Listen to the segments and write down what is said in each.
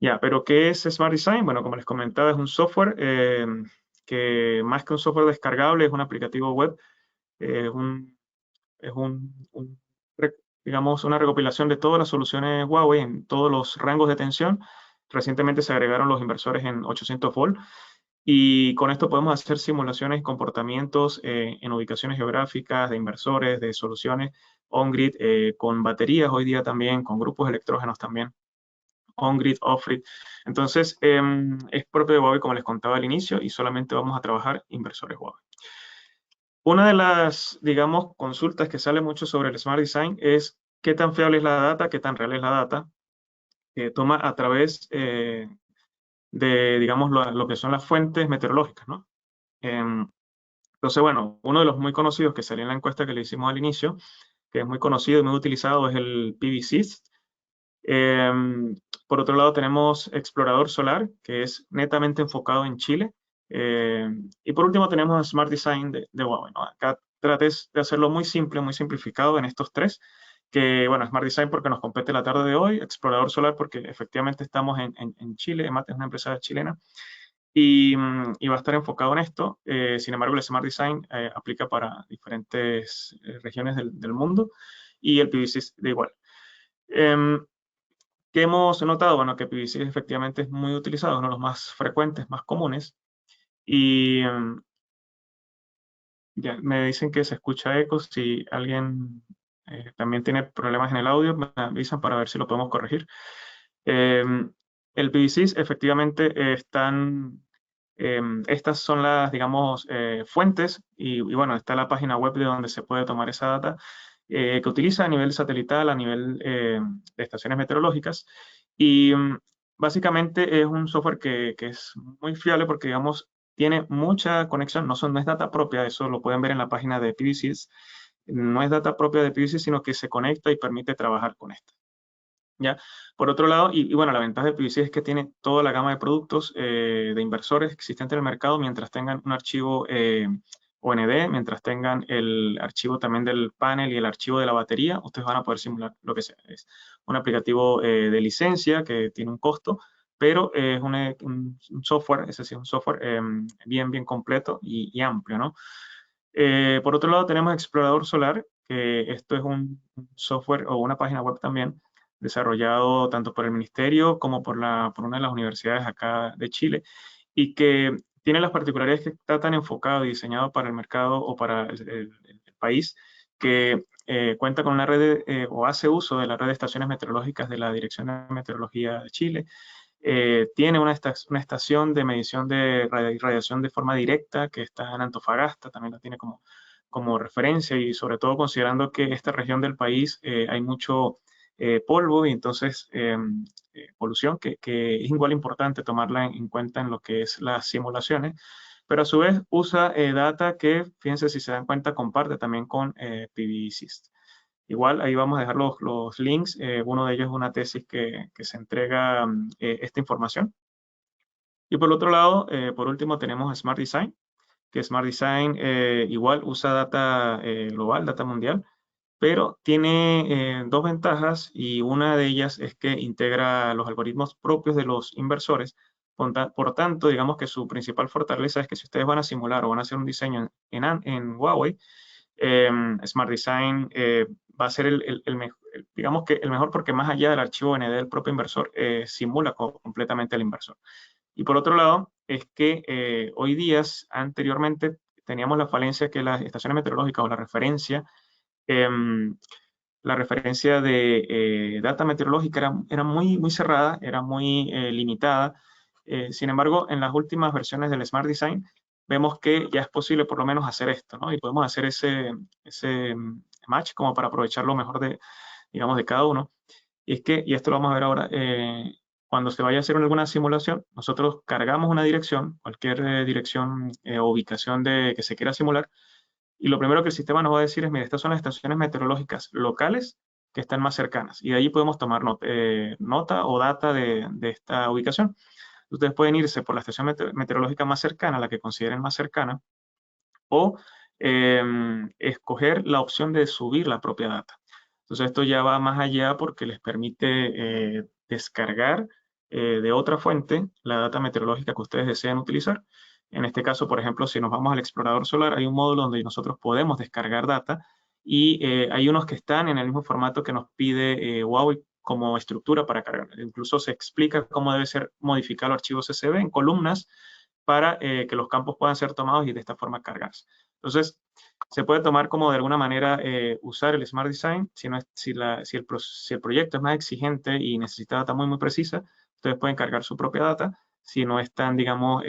Ya, pero ¿qué es Smart Design? Bueno, como les comentaba, es un software que más que un software descargable, es un aplicativo web, eh, es un, es un, digamos, una recopilación de todas las soluciones Huawei en todos los rangos de tensión. Recientemente se agregaron los inversores en 800 volt y con esto podemos hacer simulaciones y comportamientos en ubicaciones geográficas de inversores, de soluciones on-grid, con baterías hoy día también, con grupos electrógenos también on-grid, off-grid. Entonces, es propio de Huawei, como les contaba al inicio, y solamente vamos a trabajar inversores Huawei. Una de las, digamos, consultas que sale mucho sobre el Smart Design es qué tan fiable es la data, qué tan real es la data que toma a través de, digamos, lo que son las fuentes meteorológicas, ¿no? Em, entonces, bueno, uno de los muy conocidos que salió en la encuesta que le hicimos al inicio, que es muy conocido y muy utilizado, es el PVSys. Em, por otro lado, tenemos Explorador Solar, que es netamente enfocado en Chile. Y por último, tenemos Smart Design de Huawei, ¿no? Acá trates de hacerlo muy simple, muy simplificado en estos tres. Que bueno, Smart Design porque nos compete la tarde de hoy, Explorador Solar porque efectivamente estamos en Chile, EMAT es una empresa chilena y va a estar enfocado en esto. Sin embargo, el Smart Design aplica para diferentes regiones del mundo y el PVC es de igual. Em, ¿Qué hemos notado? Bueno, que PVC efectivamente es muy utilizado, uno de los más frecuentes, más comunes. Y ya me dicen que se escucha eco. Si alguien también tiene problemas en el audio, me avisan para ver si lo podemos corregir. Eh, el PVC efectivamente estas son las, digamos, fuentes y bueno, está la página web de donde se puede tomar esa data que utiliza a nivel satelital, a nivel de estaciones meteorológicas. Y básicamente es un software que es muy fiable porque, digamos, tiene mucha conexión, no es data propia, eso lo pueden ver en la página de PVCs, no es data propia de PVC, sino que se conecta y permite trabajar con esto. ¿Ya? Por otro lado, y bueno, la ventaja de PVC es que tiene toda la gama de productos de inversores existentes en el mercado mientras tengan un archivo OND, mientras tengan el archivo también del panel y el archivo de la batería, ustedes van a poder simular lo que sea. Es un aplicativo de licencia que tiene un costo, pero es un software, es decir, un software bien completo y amplio, ¿no? Por otro lado, tenemos Explorador Solar, que esto es un software o una página web también desarrollado tanto por el ministerio como por una de las universidades acá de Chile y que tiene las particularidades que está tan enfocado y diseñado para el mercado o para el país que cuenta con una red o hace uso de la red de estaciones meteorológicas de la Dirección de Meteorología de Chile. Tiene una estación de medición de radiación de forma directa que está en Antofagasta, también la tiene como referencia y sobre todo considerando que esta región del país hay mucho polvo y entonces polución que es igual importante tomarla en cuenta en lo que es las simulaciones, pero a su vez usa data que, fíjense si se dan cuenta, comparte también con PVSys. Igual ahí vamos a dejar los links. Uno de ellos es una tesis que se entrega esta información. Y por otro lado, por último, tenemos Smart Design, que Smart Design igual usa data global, data mundial, pero tiene dos ventajas y una de ellas es que integra los algoritmos propios de los inversores. Por tanto, digamos que su principal fortaleza es que si ustedes van a simular o van a hacer un diseño en Huawei, eh, Smart Design va a ser digamos que el mejor porque más allá del archivo ND del propio inversor, simula completamente al inversor. Y por otro lado, es que hoy día, anteriormente, teníamos la falencia que las estaciones meteorológicas o la referencia de data meteorológica era muy cerrada, era muy limitada. Sin embargo, en las últimas versiones del Smart Design vemos que ya es posible por lo menos hacer esto, ¿no? Y podemos hacer ese match como para aprovechar lo mejor digamos, de cada uno. Y es que, y esto lo vamos a ver ahora, cuando se vaya a hacer alguna simulación, nosotros cargamos una dirección, cualquier dirección o ubicación que se quiera simular, y lo primero que el sistema nos va a decir es, mira, estas son las estaciones meteorológicas locales que están más cercanas. Y de ahí podemos tomar nota o data de esta ubicación. Ustedes pueden irse por la estación meteorológica más cercana, la que consideren más cercana, o escoger la opción de subir la propia data. Entonces esto ya va más allá porque les permite descargar de otra fuente la data meteorológica que ustedes deseen utilizar. En este caso, por ejemplo, si nos vamos al explorador solar, hay un módulo donde nosotros podemos descargar data y hay unos que están en el mismo formato que nos pide Huawei como estructura para cargar. Incluso se explica cómo debe ser modificado el archivo CSV en columnas para que los campos puedan ser tomados y de esta forma cargarse. Entonces, se puede tomar como de alguna manera usar el Smart Design. Si el proyecto es más exigente y necesita data muy precisa, ustedes pueden cargar su propia data. Si no están, digamos,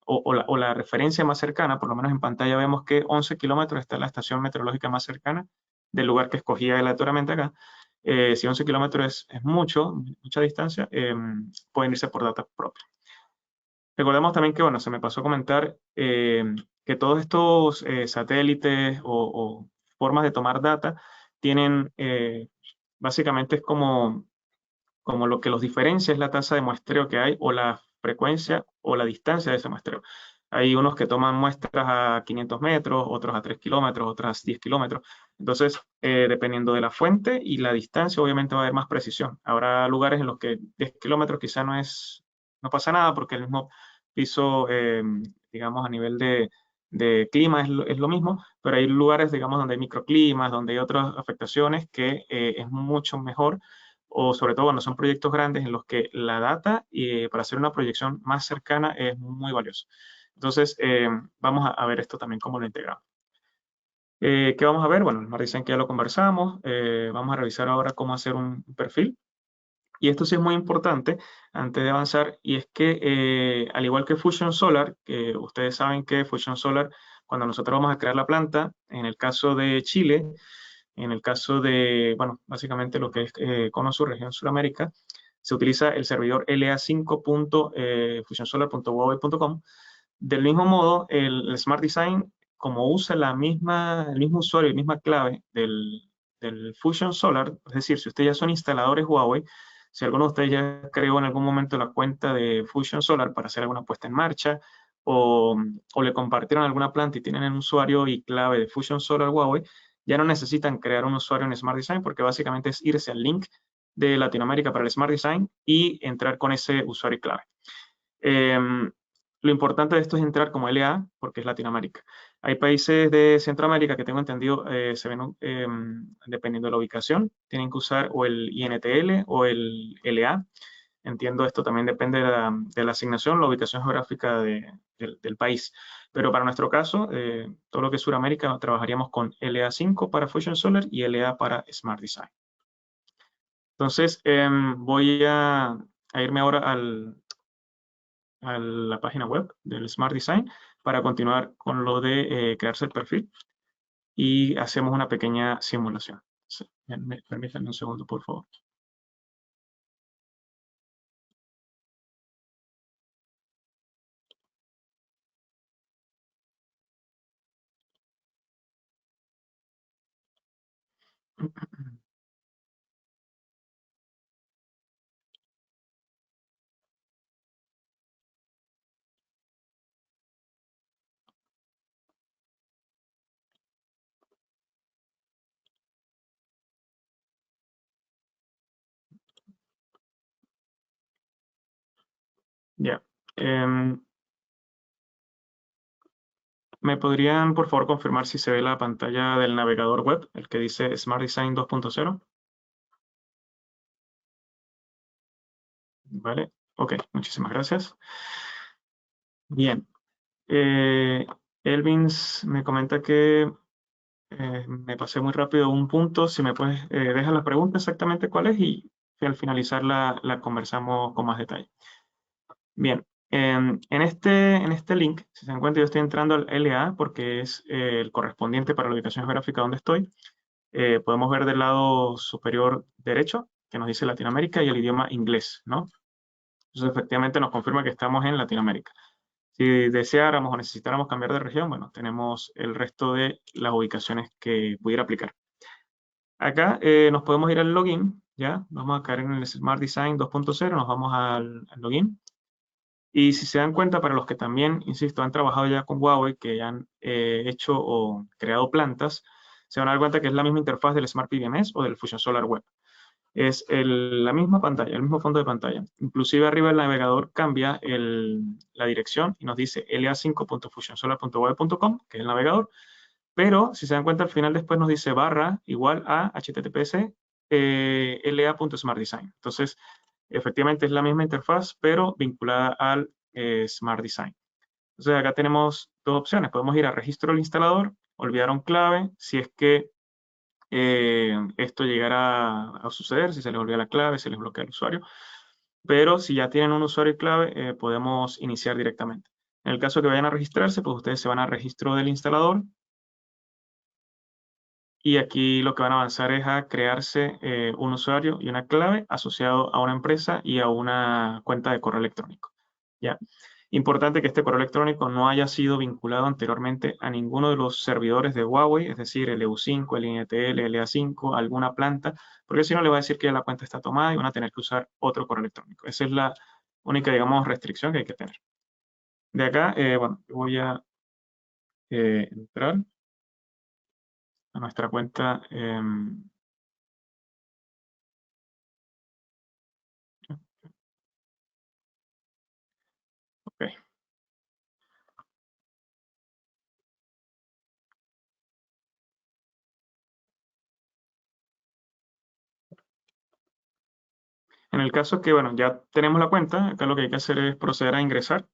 o la referencia más cercana, por lo menos en pantalla vemos que 11 kilómetros está la estación meteorológica más cercana del lugar que escogí aleatoriamente acá. Si 11 kilómetros es mucha distancia, pueden irse por data propia. Recordemos también que, bueno, se me pasó a comentar que todos estos satélites o formas de tomar data tienen, básicamente es como lo que los diferencia es la tasa de muestreo que hay o la frecuencia o la distancia de ese muestreo. Hay unos que toman muestras a 500 metros, otros a 3 kilómetros, otras a 10 kilómetros. Entonces, dependiendo de la fuente y la distancia, obviamente va a haber más precisión. Habrá lugares en los que 10 kilómetros quizá no pasa nada porque el mismo piso, digamos, a nivel de clima es lo mismo, pero hay lugares, digamos, donde hay microclimas, donde hay otras afectaciones que es mucho mejor, o sobre todo cuando son proyectos grandes en los que la data para hacer una proyección más cercana es muy valioso. Entonces, vamos a ver esto también cómo lo integramos. ¿Qué vamos a ver? Bueno, el Smart Design que ya lo conversamos. Vamos a revisar ahora cómo hacer un perfil. Y esto sí es muy importante antes de avanzar, y es que al igual que Fusion Solar, que ustedes saben que Fusion Solar, cuando nosotros vamos a crear la planta, en el caso de Chile, en el caso de, bueno, básicamente lo que es Cono Sur, región Suramérica, se utiliza el servidor la5.fusionsolar.huawei.com. Del mismo modo, el Smart Design, como usa el mismo usuario, la misma clave del Fusion Solar, es decir, si ustedes ya son instaladores Huawei, si alguno de ustedes ya creó en algún momento la cuenta de Fusion Solar para hacer alguna puesta en marcha, o le compartieron alguna planta y tienen el usuario y clave de Fusion Solar Huawei, ya no necesitan crear un usuario en Smart Design porque básicamente es irse al link de Latinoamérica para el Smart Design y entrar con ese usuario y clave. Lo importante de esto es entrar como LA porque es Latinoamérica. Hay países de Centroamérica que tengo entendido se ven dependiendo de la ubicación, tienen que usar o el INTL o el LA. Entiendo esto también depende de la asignación, la ubicación geográfica del país. Pero para nuestro caso, todo lo que es Sudamérica, trabajaríamos con LA5 para Fusion Solar y LA para Smart Design. Entonces, voy a irme ahora a la página web del Smart Design para continuar con lo de crearse el perfil y hacemos una pequeña simulación. Permítanme un segundo, por favor. Ya. ¿Me podrían, por favor, confirmar si se ve la pantalla del navegador web, el que dice Smart Design 2.0? Vale. Ok, muchísimas gracias. Bien. Elvins me comenta que me pasé muy rápido un punto. Si me puedes dejar la pregunta exactamente cuál es y al finalizar la conversamos con más detalle. Bien, en este link, si se dan cuenta, yo estoy entrando al LA porque es el correspondiente para la ubicación geográfica donde estoy. Podemos ver del lado superior derecho, que nos dice Latinoamérica y el idioma inglés, ¿no? Entonces, efectivamente nos confirma que estamos en Latinoamérica. Si deseáramos o necesitáramos cambiar de región, bueno, tenemos el resto de las ubicaciones que pudiera aplicar. Acá nos podemos ir al login, ¿ya? Vamos a caer en el Smart Design 2.0, nos vamos al login. Y si se dan cuenta, para los que también, insisto, han trabajado ya con Huawei, que ya han hecho o creado plantas, se van a dar cuenta que es la misma interfaz del Smart PBMS o del Fusion Solar Web. es la misma pantalla, el mismo fondo de pantalla. Inclusive arriba el navegador cambia la dirección y nos dice la5.fusionsolar.web.com, que es el navegador, pero si se dan cuenta al final después nos dice barra igual a https la.smartdesign. Entonces, efectivamente es la misma interfaz, pero vinculada al Smart Design. Entonces acá tenemos dos opciones. Podemos ir a registro del instalador, olvidaron clave, si es que esto llegara a suceder, si se les olvida la clave, se les bloquea el usuario. Pero si ya tienen un usuario y clave, podemos iniciar directamente. En el caso que vayan a registrarse, pues ustedes se van a registro del instalador. Y aquí lo que van a avanzar es a crearse un usuario y una clave asociado a una empresa y a una cuenta de correo electrónico. ¿Ya? Importante que este correo electrónico no haya sido vinculado anteriormente a ninguno de los servidores de Huawei, es decir, el EU5, el INTL, el EA5, alguna planta, porque si no le va a decir que ya la cuenta está tomada y van a tener que usar otro correo electrónico. Esa es la única, digamos, restricción que hay que tener. De acá, bueno, voy a entrar a nuestra cuenta. Ok. En el caso que, bueno, ya tenemos la cuenta, acá lo que hay que hacer es proceder a ingresar.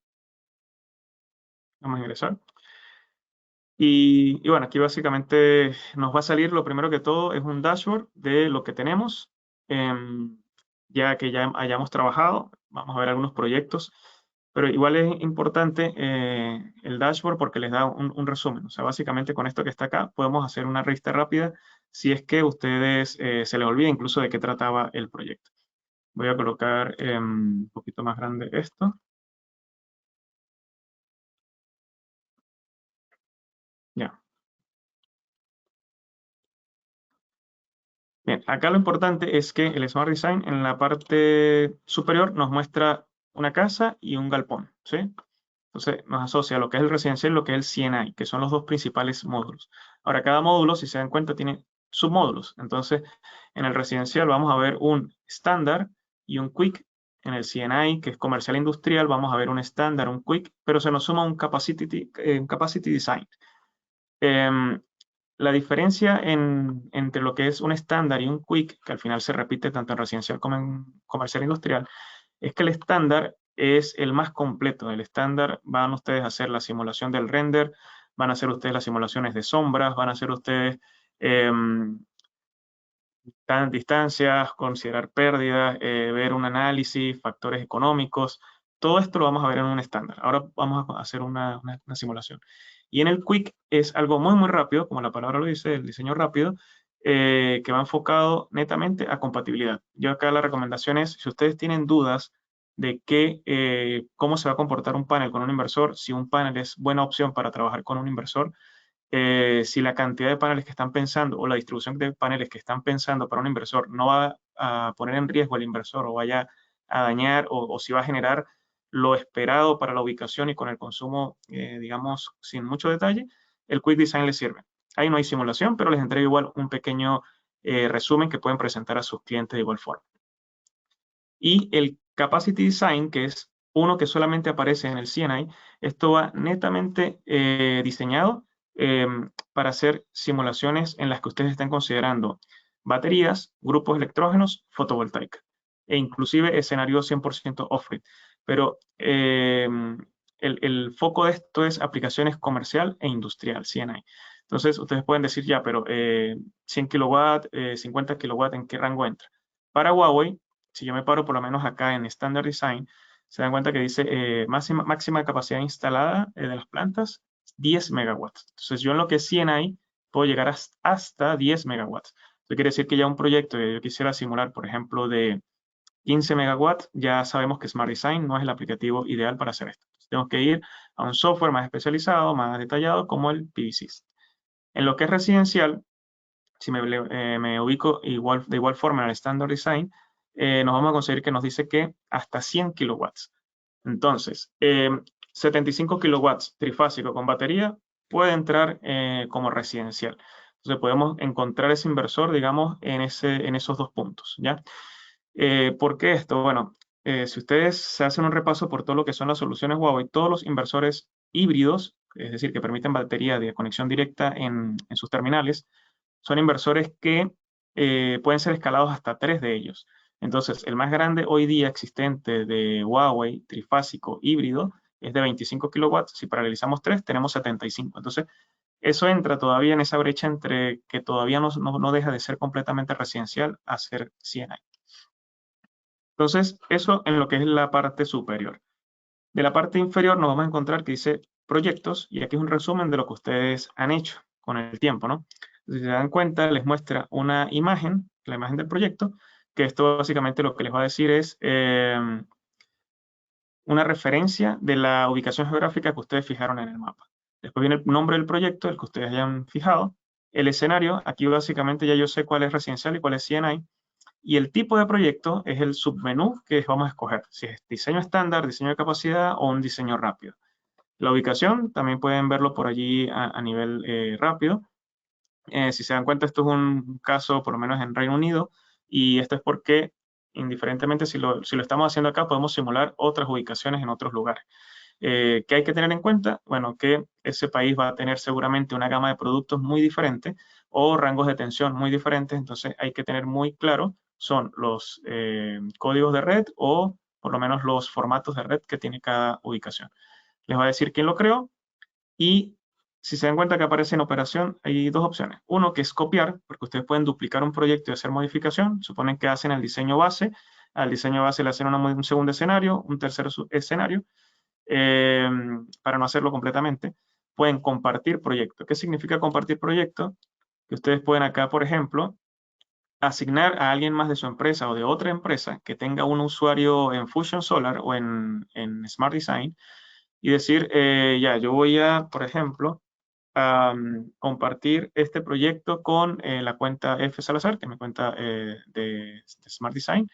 Vamos a ingresar. Y bueno, aquí básicamente nos va a salir lo primero que todo es un dashboard de lo que tenemos, ya que ya hayamos trabajado. Vamos a ver algunos proyectos, pero igual es importante el dashboard porque les da un resumen. O sea, básicamente con esto que está acá podemos hacer una revista rápida si es que ustedes se les olvida incluso de qué trataba el proyecto. Voy a colocar un poquito más grande esto. Ya. Bien, acá lo importante es que el Smart Design en la parte superior nos muestra una casa y un galpón, ¿sí? Entonces nos asocia lo que es el residencial y lo que es el CNI, que son los dos principales módulos. Ahora, cada módulo, si se dan cuenta, tiene submódulos. Entonces, en el residencial vamos a ver un estándar y un quick. En el CNI, que es comercial industrial, vamos a ver un estándar, un quick, pero se nos suma un capacity design. Em, la diferencia entre lo que es un estándar y un quick, que al final se repite tanto en residencial como en comercial industrial, es que el estándar es el más completo. El estándar van ustedes a hacer la simulación del render, van a hacer ustedes las simulaciones de sombras, van a hacer ustedes distancias, considerar pérdidas, ver un análisis, factores económicos. Todo esto lo vamos a ver en un estándar. Ahora vamos a hacer una simulación. Y en el Quick es algo muy, muy rápido, como la palabra lo dice, el diseño rápido, que va enfocado netamente a compatibilidad. Yo acá la recomendación es, si ustedes tienen dudas de cómo se va a comportar un panel con un inversor, si un panel es buena opción para trabajar con un inversor, si la cantidad de paneles que están pensando o la distribución de paneles que están pensando para un inversor no va a poner en riesgo al inversor o vaya a dañar o si va a generar lo esperado para la ubicación y con el consumo, digamos, sin mucho detalle, el Quick Design les sirve. Ahí no hay simulación, pero les entrega igual un pequeño resumen que pueden presentar a sus clientes de igual forma. Y el Capacity Design, que es uno que solamente aparece en el CNI, esto va netamente diseñado eh, para hacer simulaciones en las que ustedes estén considerando baterías, grupos electrógenos, fotovoltaica e inclusive escenario 100% off-grid. Pero el foco de esto es aplicaciones comercial e industrial, CNI. Entonces, ustedes pueden decir ya, pero 100 kilowatts, 50 kilowatts, ¿en qué rango entra? Para Huawei, si yo me paro por lo menos acá en Standard Design, se dan cuenta que dice máxima capacidad instalada de las plantas, 10 megawatts. Entonces yo en lo que es CNI puedo llegar hasta 10 megawatts. Eso quiere decir que ya un proyecto que yo quisiera simular, por ejemplo, de 15 megawatts, ya sabemos que Smart Design no es el aplicativo ideal para hacer esto. Entonces, tenemos que ir a un software más especializado, más detallado, como el PVC. En lo que es residencial, si me ubico de igual forma en el Standard Design, nos vamos a conseguir que nos dice que hasta 100 kilowatts. Entonces, 75 kilowatts trifásico con batería puede entrar como residencial. Entonces podemos encontrar ese inversor, digamos, en esos dos puntos, ¿ya? ¿Por qué esto? Bueno, si ustedes se hacen un repaso por todo lo que son las soluciones Huawei, todos los inversores híbridos, es decir, que permiten batería de conexión directa en sus terminales, son inversores que pueden ser escalados hasta tres de ellos. Entonces, el más grande hoy día existente de Huawei, trifásico, híbrido, es de 25 kilowatts. Si paralelizamos tres, tenemos 75. Entonces, eso entra todavía en esa brecha entre que todavía no deja de ser completamente residencial a ser CNI. Entonces, eso en lo que es la parte superior. De la parte inferior nos vamos a encontrar que dice proyectos y aquí es un resumen de lo que ustedes han hecho con el tiempo, ¿no? Si se dan cuenta, les muestra una imagen, la imagen del proyecto, que esto básicamente lo que les va a decir es una referencia de la ubicación geográfica que ustedes fijaron en el mapa. Después viene el nombre del proyecto, el que ustedes hayan fijado, el escenario, aquí básicamente ya yo sé cuál es residencial y cuál es CNI, y el tipo de proyecto es el submenú que vamos a escoger, si es diseño estándar, diseño de capacidad o un diseño rápido. La ubicación también pueden verlo por allí a nivel rápido. Si se dan cuenta, esto es un caso por lo menos en Reino Unido y esto es porque indiferentemente si lo estamos haciendo acá, podemos simular otras ubicaciones en otros lugares. ¿Qué hay que tener en cuenta? Bueno, que ese país va a tener seguramente una gama de productos muy diferente o rangos de tensión muy diferentes, entonces hay que tener muy claro son los códigos de red o por lo menos los formatos de red que tiene cada ubicación. Les va a decir quién lo creó y si se dan cuenta que aparece en operación, hay dos opciones. Uno que es copiar, porque ustedes pueden duplicar un proyecto y hacer modificación. Suponen que hacen el diseño base, al diseño base le hacen un segundo escenario, un tercer escenario, eh, para no hacerlo completamente. Pueden compartir proyecto. ¿Qué significa compartir proyecto? Que ustedes pueden acá, por ejemplo, asignar a alguien más de su empresa o de otra empresa que tenga un usuario en Fusion Solar o en Smart Design y decir, ya, yo voy a, por ejemplo, compartir este proyecto con la cuenta F Salazar, que es mi cuenta de Smart Design,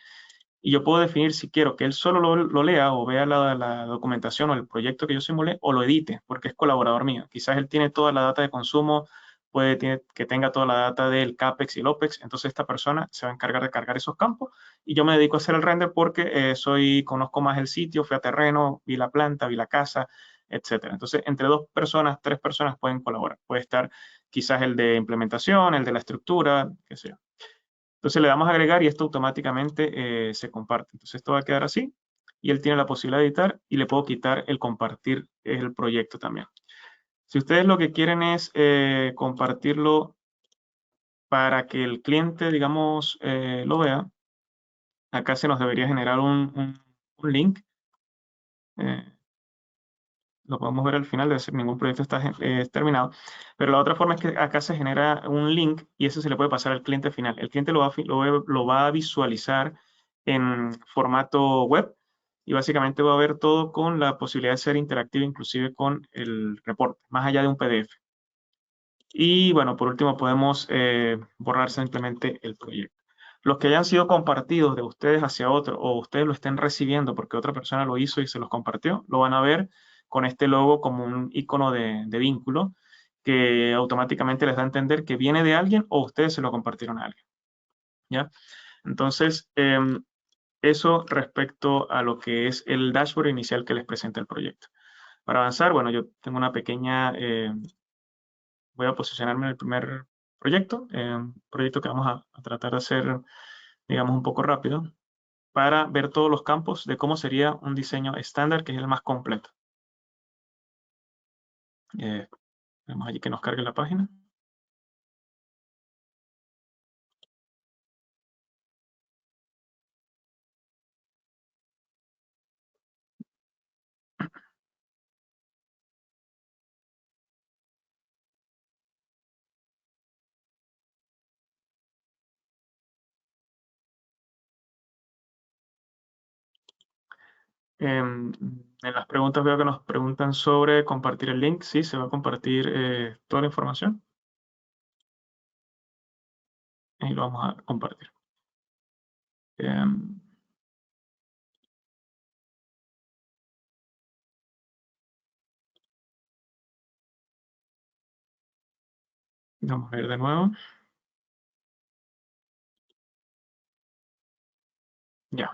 y yo puedo definir si quiero que él solo lo lea o vea la documentación o el proyecto que yo simulé o lo edite, porque es colaborador mío. Quizás él tiene toda la data de consumo, que tenga toda la data del CAPEX y el OPEX, entonces esta persona se va a encargar de cargar esos campos y yo me dedico a hacer el render porque conozco más el sitio, fui a terreno, vi la planta, vi la casa, etcétera. Entonces, entre dos personas, tres personas pueden colaborar. Puede estar quizás el de implementación, el de la estructura, qué sé yo. Entonces le damos a agregar y esto automáticamente se comparte. Entonces esto va a quedar así y él tiene la posibilidad de editar y le puedo quitar el compartir el proyecto también. Si ustedes lo que quieren es compartirlo para que el cliente, digamos, lo vea, acá se nos debería generar un link. eh, lo podemos ver al final, de ser ningún proyecto está terminado. Pero la otra forma es que acá se genera un link y eso se le puede pasar al cliente final. El cliente lo va a visualizar en formato web y básicamente va a ver todo con la posibilidad de ser interactivo inclusive con el reporte, más allá de un PDF. Y bueno, por último podemos borrar simplemente el proyecto. Los que hayan sido compartidos de ustedes hacia otro o ustedes lo estén recibiendo porque otra persona lo hizo y se los compartió, lo van a ver con este logo como un icono de vínculo que automáticamente les da a entender que viene de alguien o ustedes se lo compartieron a alguien. ¿Ya? Entonces, eso respecto a lo que es el dashboard inicial que les presenta el proyecto. Para avanzar, bueno, yo tengo una pequeña voy a posicionarme en el primer proyecto, un proyecto que vamos a tratar de hacer, digamos, un poco rápido, para ver todos los campos de cómo sería un diseño estándar, que es el más completo. Vemos allí que nos cargue la página. En las preguntas veo que nos preguntan sobre compartir el link. Sí, se va a compartir toda la información y lo vamos a compartir. Em, Vamos a ver de nuevo. Ya,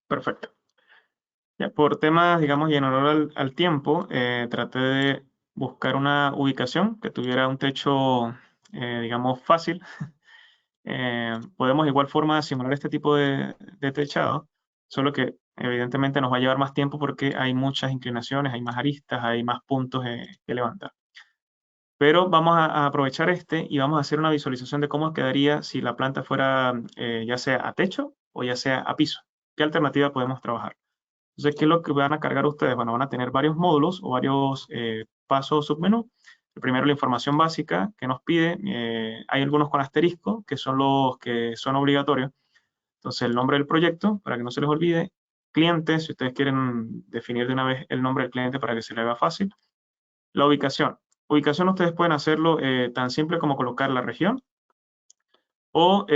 perfecto. Ya, por temas, digamos, y en honor al tiempo, traté de buscar una ubicación que tuviera un techo, digamos, fácil. Podemos de igual forma simular este tipo de techado, solo que evidentemente nos va a llevar más tiempo porque hay muchas inclinaciones, hay más aristas, hay más puntos que levantar. Pero vamos a aprovechar este y vamos a hacer una visualización de cómo quedaría si la planta fuera ya sea a techo o ya sea a piso. ¿Qué alternativa podemos trabajar? Entonces, ¿qué es lo que van a cargar ustedes? Bueno, van a tener varios módulos o varios pasos submenú. El primero, la información básica que nos pide. Hay algunos con asterisco, que son los que son obligatorios. Entonces, el nombre del proyecto, para que no se les olvide. Cliente, si ustedes quieren definir de una vez el nombre del cliente para que se le haga fácil. La ubicación. Ubicación ustedes pueden hacerlo tan simple como colocar la región o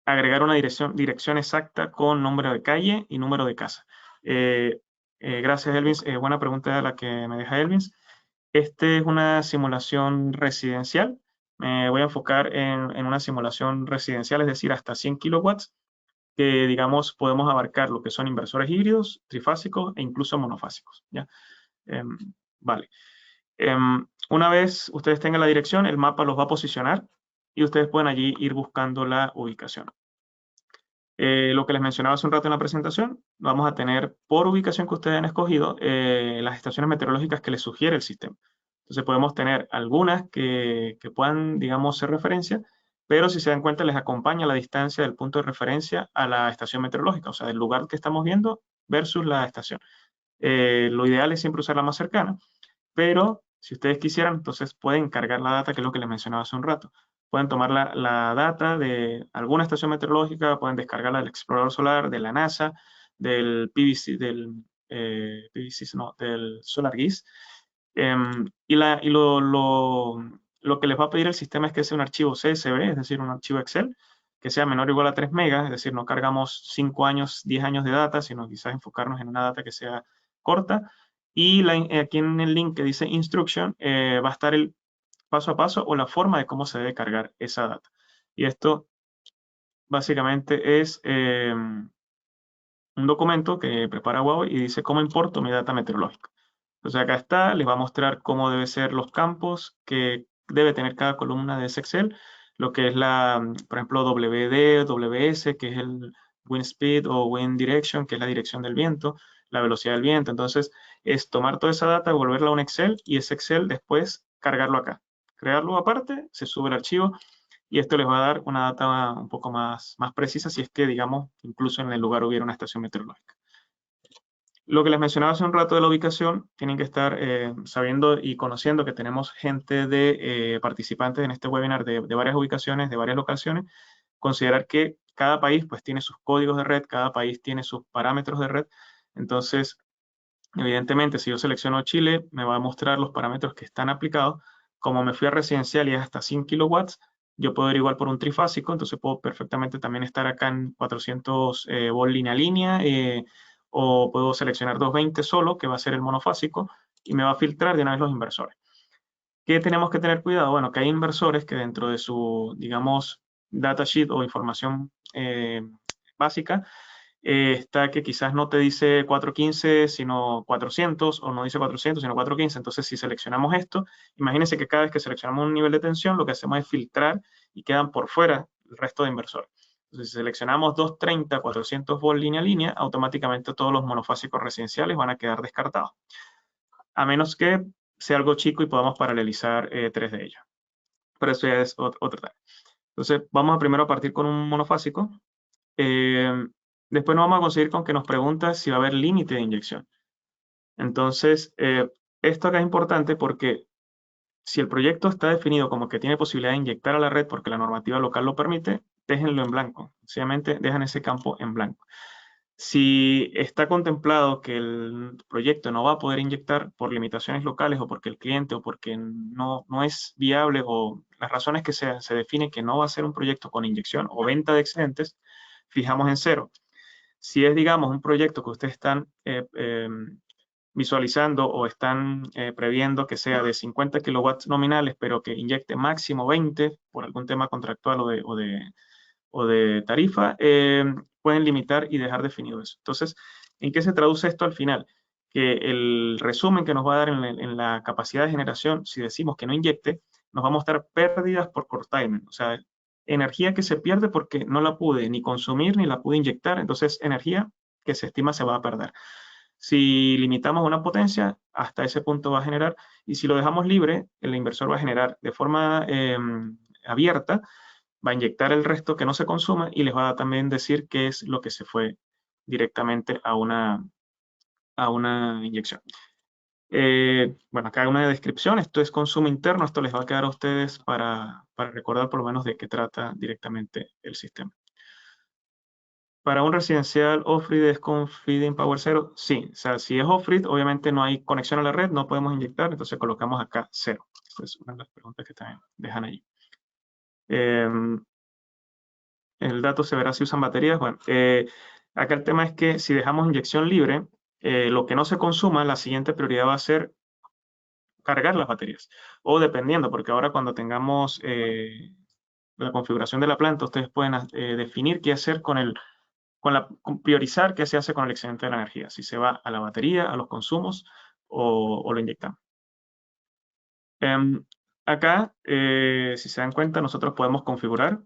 agregar una dirección exacta con nombre de calle y número de casa. Eh, gracias, Elvis. Buena pregunta la que me deja Elvis. Este es una simulación residencial. Me voy a enfocar en una simulación residencial, es decir, hasta 100 kilowatts, que digamos podemos abarcar lo que son inversores híbridos, trifásicos e incluso monofásicos. ¿Ya? Em, vale. Una vez ustedes tengan la dirección, el mapa los va a posicionar y ustedes pueden allí ir buscando la ubicación. Lo que les mencionaba hace un rato en la presentación, vamos a tener por ubicación que ustedes han escogido las estaciones meteorológicas que les sugiere el sistema. Entonces podemos tener algunas que puedan, digamos, ser referencia, pero si se dan cuenta les acompaña la distancia del punto de referencia a la estación meteorológica, o sea, del lugar que estamos viendo versus la estación. Lo ideal es siempre usar la más cercana, pero si ustedes quisieran, entonces pueden cargar la data, que es lo que les mencionaba hace un rato. Pueden tomar la data de alguna estación meteorológica, pueden descargarla del explorador solar, de la NASA, del PVC, PVC, no, del SolarGIS. Lo que les va a pedir el sistema es que sea un archivo CSV, es decir, un archivo Excel, que sea menor o igual a 3 megas, es decir, no cargamos 5 años, 10 años de data, sino quizás enfocarnos en una data que sea corta. Y aquí en el link que dice Instruction va a estar el paso a paso o la forma de cómo se debe cargar esa data. Y esto básicamente es un documento que prepara Huawei y dice cómo importo mi data meteorológica. Entonces acá está, les va a mostrar cómo deben ser los campos que debe tener cada columna de ese Excel, lo que es por ejemplo, WD, WS, que es el wind speed o wind direction, que es la dirección del viento, la velocidad del viento. Entonces es tomar toda esa data, volverla a un Excel y ese Excel después cargarlo acá. Crearlo aparte, se sube el archivo y esto les va a dar una data un poco más precisa si es que, digamos, incluso en el lugar hubiera una estación meteorológica. Lo que les mencionaba hace un rato de la ubicación, tienen que estar sabiendo y conociendo que tenemos gente de participantes en este webinar de varias ubicaciones, de varias locaciones. Considerar que cada país pues tiene sus códigos de red, cada país tiene sus parámetros de red. Entonces, evidentemente, si yo selecciono Chile, me va a mostrar los parámetros que están aplicados. Como me fui a residencial y es hasta 100 kilowatts, yo puedo ir igual por un trifásico, entonces puedo perfectamente también estar acá en 400 volt línea a línea, o puedo seleccionar 220 solo, que va a ser el monofásico, y me va a filtrar de una vez los inversores. ¿Qué tenemos que tener cuidado? Bueno, que hay inversores que dentro de su, digamos, datasheet o información básica, está que quizás no te dice 415, sino 400, o no dice 400, sino 415. Entonces, si seleccionamos esto, imagínense que cada vez que seleccionamos un nivel de tensión, lo que hacemos es filtrar y quedan por fuera el resto de inversores. Entonces, si seleccionamos 230, 400 volt línea a línea, automáticamente todos los monofásicos residenciales van a quedar descartados, a menos que sea algo chico y podamos paralelizar tres de ellos. Pero eso ya es otro tema. Entonces, vamos a primero a partir con un monofásico. Eh, Después nos vamos a conseguir con que nos pregunta si va a haber límite de inyección. Entonces, esto acá es importante porque si el proyecto está definido como que tiene posibilidad de inyectar a la red porque la normativa local lo permite, déjenlo en blanco. Sencillamente dejan ese campo en blanco. Si está contemplado que el proyecto no va a poder inyectar por limitaciones locales o porque el cliente o porque no es viable o las razones que se define que no va a ser un proyecto con inyección o venta de excedentes, fijamos en cero. Si es, digamos, un proyecto que ustedes están visualizando o están previendo que sea de 50 kilowatts nominales, pero que inyecte máximo 20 por algún tema contractual o de tarifa, pueden limitar y dejar definido eso. Entonces, ¿en qué se traduce esto al final? Que el resumen que nos va a dar en la capacidad de generación, si decimos que no inyecte, nos va a mostrar pérdidas por curtailment, o sea, energía que se pierde porque no la pude ni consumir ni la pude inyectar, entonces energía que se estima se va a perder. Si limitamos una potencia, hasta ese punto va a generar, y si lo dejamos libre, el inversor va a generar de forma abierta, va a inyectar el resto que no se consuma y les va a también decir qué es lo que se fue directamente a una inyección. Bueno, acá hay una descripción, esto es consumo interno, esto les va a quedar a ustedes para recordar por lo menos de qué trata directamente el sistema. Para un residencial off-grid es con feed-in power cero, sí, o sea, si es off-grid, obviamente no hay conexión a la red, no podemos inyectar, entonces colocamos acá cero. Esa es una de las preguntas que también dejan allí. El dato se verá si usan baterías. Bueno, acá el tema es que si dejamos inyección libre, lo que no se consuma, la siguiente prioridad va a ser cargar las baterías. O dependiendo, porque ahora cuando tengamos la configuración de la planta, ustedes pueden definir qué hacer con priorizar qué se hace con el excedente de la energía. Si se va a la batería, a los consumos o lo inyectamos. Em, acá, si se dan cuenta, nosotros podemos configurar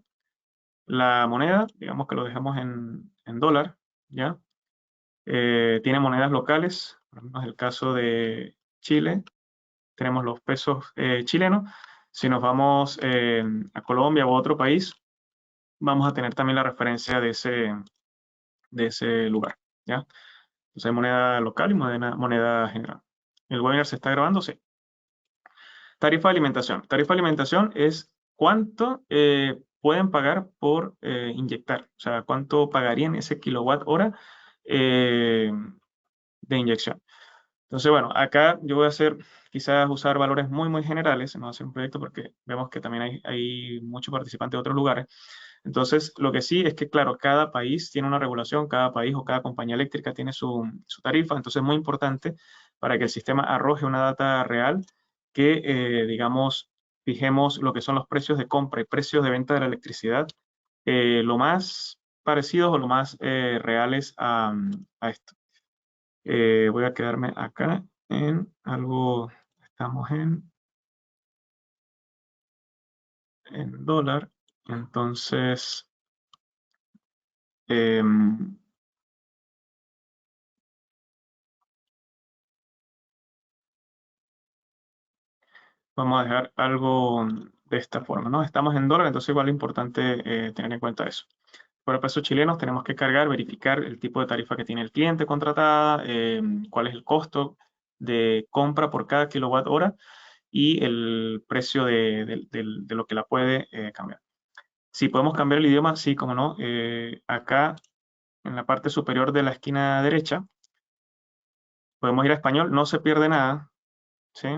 la moneda, digamos que lo dejamos en dólar, ¿ya? Tiene monedas locales, por lo menos el caso de Chile, tenemos los pesos chilenos. Si nos vamos a Colombia o a otro país, vamos a tener también la referencia de ese lugar, ¿ya? Entonces hay moneda local y moneda general. ¿El webinar se está grabando? Sí. Tarifa de alimentación. Tarifa de alimentación es cuánto pueden pagar por inyectar, o sea, cuánto pagarían ese kilowatt hora eh, de inyección. Entonces, bueno, acá yo voy a hacer, quizás usar valores muy, muy generales, no voy a hacer un proyecto porque vemos que también hay muchos participantes de otros lugares. Entonces, lo que sí es que, claro, cada país tiene una regulación, cada país o cada compañía eléctrica tiene su tarifa, entonces es muy importante para que el sistema arroje una data real que, digamos, fijemos lo que son los precios de compra y precios de venta de la electricidad, lo más parecidos o lo más reales a esto. Voy a quedarme acá en algo, estamos en dólar, entonces em, vamos a dejar algo de esta forma, ¿no? Estamos en dólar, entonces igual es importante tener en cuenta eso. Para pesos chilenos tenemos que cargar, verificar el tipo de tarifa que tiene el cliente contratada, cuál es el costo de compra por cada kilowatt hora y el precio de lo que la puede cambiar. Si podemos cambiar el idioma, sí, como no. Acá en la parte superior de la esquina derecha podemos ir a español, no se pierde nada, ¿sí?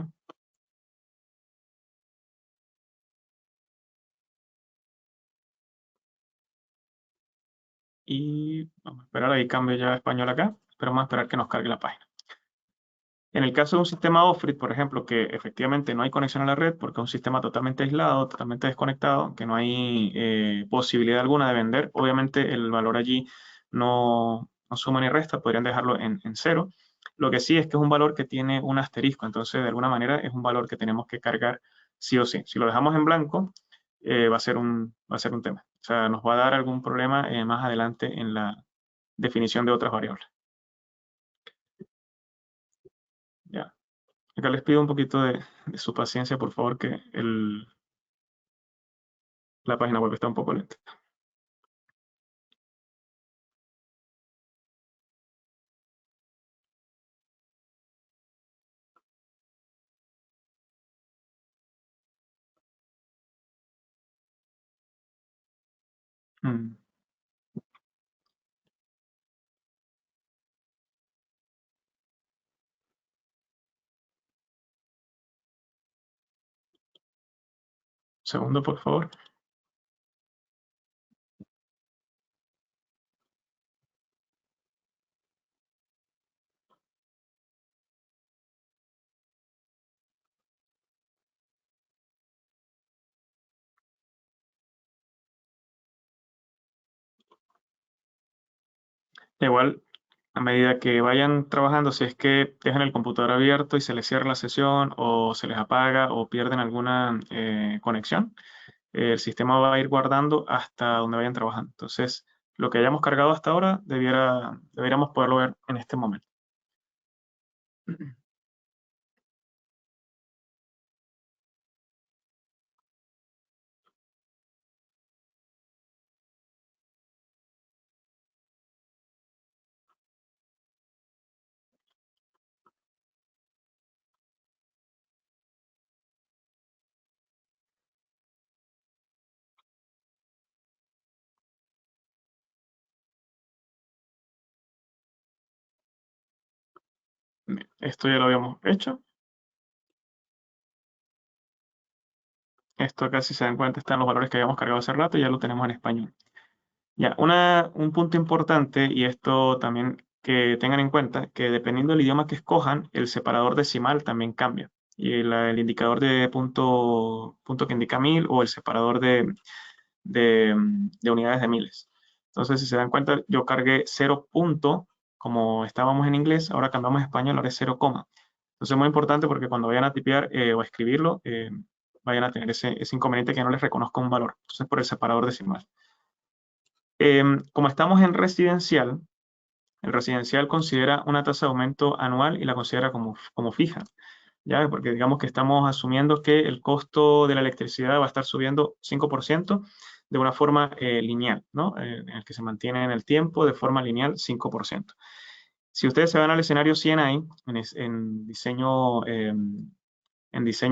Y vamos a esperar, ahí cambio ya a español acá, pero vamos a esperar que nos cargue la página. En el caso de un sistema off-grid, por ejemplo, que efectivamente no hay conexión a la red porque es un sistema totalmente aislado, totalmente desconectado, que no hay posibilidad alguna de vender, obviamente el valor allí no suma ni resta, podrían dejarlo en cero. Lo que sí es que es un valor que tiene un asterisco, entonces de alguna manera es un valor que tenemos que cargar sí o sí. Si lo dejamos en blanco, va a ser un tema. O sea, nos va a dar algún problema más adelante en la definición de otras variables. Ya. Acá les pido un poquito de su paciencia, por favor, que la página web está un poco lenta. Mm, segundo, por favor. Igual, a medida que vayan trabajando, si es que dejan el computador abierto y se les cierra la sesión o se les apaga o pierden alguna conexión, el sistema va a ir guardando hasta donde vayan trabajando. Entonces, lo que hayamos cargado hasta ahora, deberíamos poderlo ver en este momento. Esto ya lo habíamos hecho. Esto acá, si se dan cuenta, están los valores que habíamos cargado hace rato y ya lo tenemos en español. Ya, un punto importante, y esto también que tengan en cuenta, que dependiendo del idioma que escojan, el separador decimal también cambia. Y el indicador de punto que indica 1000 o el separador de unidades de miles. Entonces, si se dan cuenta, yo cargué 0 punto, como estábamos en inglés, ahora cambiamos a español, ahora es 0 coma. Entonces, es muy importante porque cuando vayan a tipear o a escribirlo, vayan a tener ese inconveniente que no les reconozca un valor. Entonces, por el separador decimal. Como estamos en residencial, el residencial considera una tasa de aumento anual y la considera como fija, ¿ya? Porque digamos que estamos asumiendo que el costo de la electricidad va a estar subiendo 5% de una forma lineal, ¿no? En el que se mantiene en el tiempo de forma lineal 5%. Si ustedes se van al escenario CNI, en diseño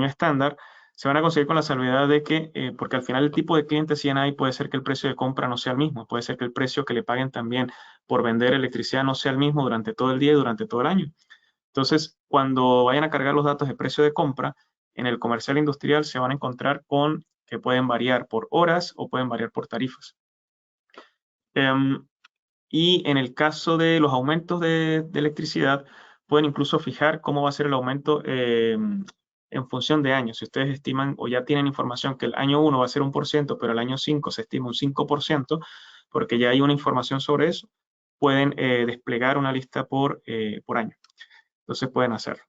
estándar, se van a conseguir con la salvedad de que, porque al final el tipo de cliente CNI puede ser que el precio de compra no sea el mismo, puede ser que el precio que le paguen también por vender electricidad no sea el mismo durante todo el día y durante todo el año. Entonces, cuando vayan a cargar los datos de precio de compra, en el comercial industrial se van a encontrar con que pueden variar por horas o pueden variar por tarifas. Em, y en el caso de los aumentos de electricidad, pueden incluso fijar cómo va a ser el aumento en función de años. Si ustedes estiman o ya tienen información que el año 1 va a ser 1%, pero el año 5 se estima un 5%, porque ya hay una información sobre eso, pueden desplegar una lista por año. Entonces pueden hacerlo.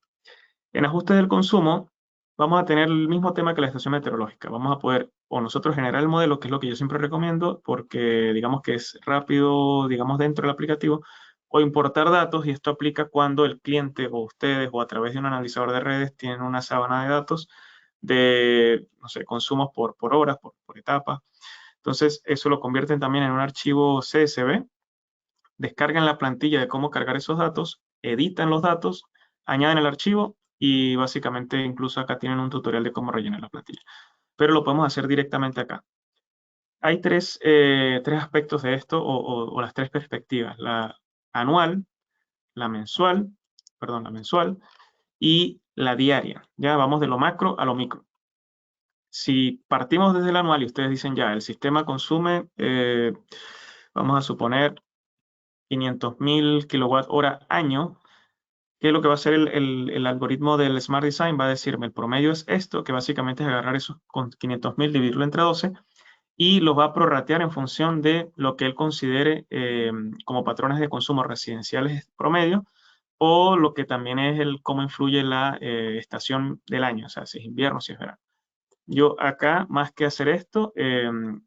En ajustes del consumo, vamos a tener el mismo tema que la estación meteorológica. Vamos a poder, o nosotros generar el modelo, que es lo que yo siempre recomiendo, porque digamos que es rápido, digamos, dentro del aplicativo, o importar datos, y esto aplica cuando el cliente o ustedes o a través de un analizador de redes tienen una sábana de datos de, no sé, consumos por horas, por etapas. Entonces, eso lo convierten también en un archivo CSV, descargan la plantilla de cómo cargar esos datos, editan los datos, añaden el archivo y básicamente incluso acá tienen un tutorial de cómo rellenar la plantilla. Pero lo podemos hacer directamente acá. Hay tres aspectos de esto o las tres perspectivas. La anual, la mensual, perdón, la mensual y la diaria. Ya vamos de lo macro a lo micro. Si partimos desde el anual y ustedes dicen ya, el sistema consume, vamos a suponer, 500.000 kilowatt hora año. ¿Qué es lo que va a hacer el algoritmo del Smart Design? Va a decirme el promedio es esto, que básicamente es agarrar esos con 500.000, dividirlo entre 12 y lo va a prorratear en función de lo que él considere como patrones de consumo residenciales promedio o lo que también es cómo influye la estación del año, o sea, si es invierno, si es verano. Yo acá, más que hacer esto,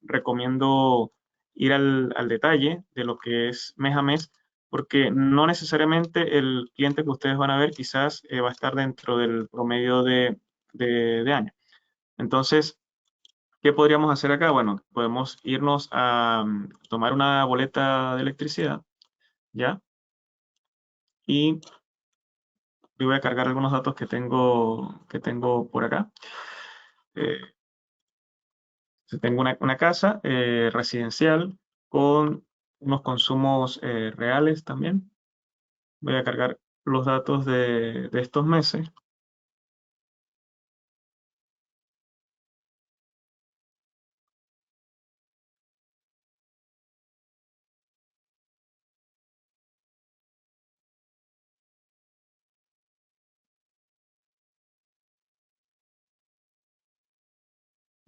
recomiendo ir al detalle de lo que es mes a mes, porque no necesariamente el cliente que ustedes van a ver quizás va a estar dentro del promedio de año. Entonces, ¿qué podríamos hacer acá? Bueno, podemos irnos a tomar una boleta de electricidad, ¿ya? Y yo voy a cargar algunos datos que tengo por acá. Eh, Tengo una casa residencial con unos consumos reales también. Voy a cargar los datos de estos meses.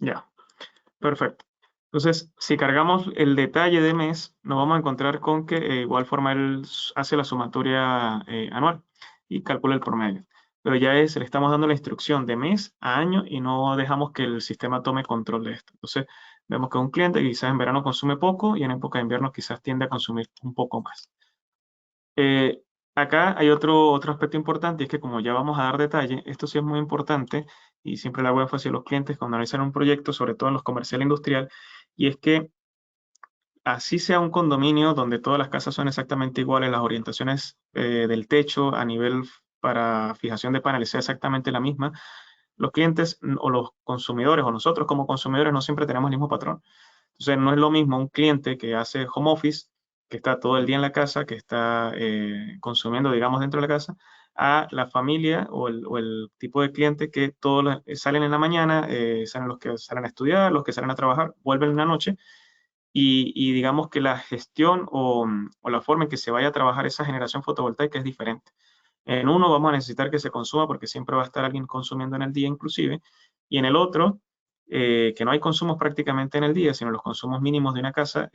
Ya, perfecto. Entonces, si cargamos el detalle de mes, nos vamos a encontrar con que igual forma él hace la sumatoria anual y calcula el promedio. Pero ya le estamos dando la instrucción de mes a año y no dejamos que el sistema tome control de esto. Entonces, vemos que un cliente quizás en verano consume poco y en época de invierno quizás tiende a consumir un poco más. Eh, Acá hay otro aspecto importante y es que como ya vamos a dar detalle, esto sí es muy importante y siempre le hago énfasis a los clientes cuando analizan un proyecto, sobre todo en los comercial e industrial, y es que así sea un condominio donde todas las casas son exactamente iguales, las orientaciones del techo a nivel para fijación de paneles sea exactamente la misma, los clientes o los consumidores o nosotros como consumidores no siempre tenemos el mismo patrón. Entonces no es lo mismo un cliente que hace home office, que está todo el día en la casa, que está consumiendo, digamos, dentro de la casa, a la familia o el tipo de cliente que todos salen en la mañana, salen los que salen a estudiar, los que salen a trabajar, vuelven en la noche y digamos que la gestión o la forma en que se vaya a trabajar esa generación fotovoltaica es diferente. En uno vamos a necesitar que se consuma porque siempre va a estar alguien consumiendo en el día inclusive, y en el otro, que no hay consumos prácticamente en el día, sino los consumos mínimos de una casa,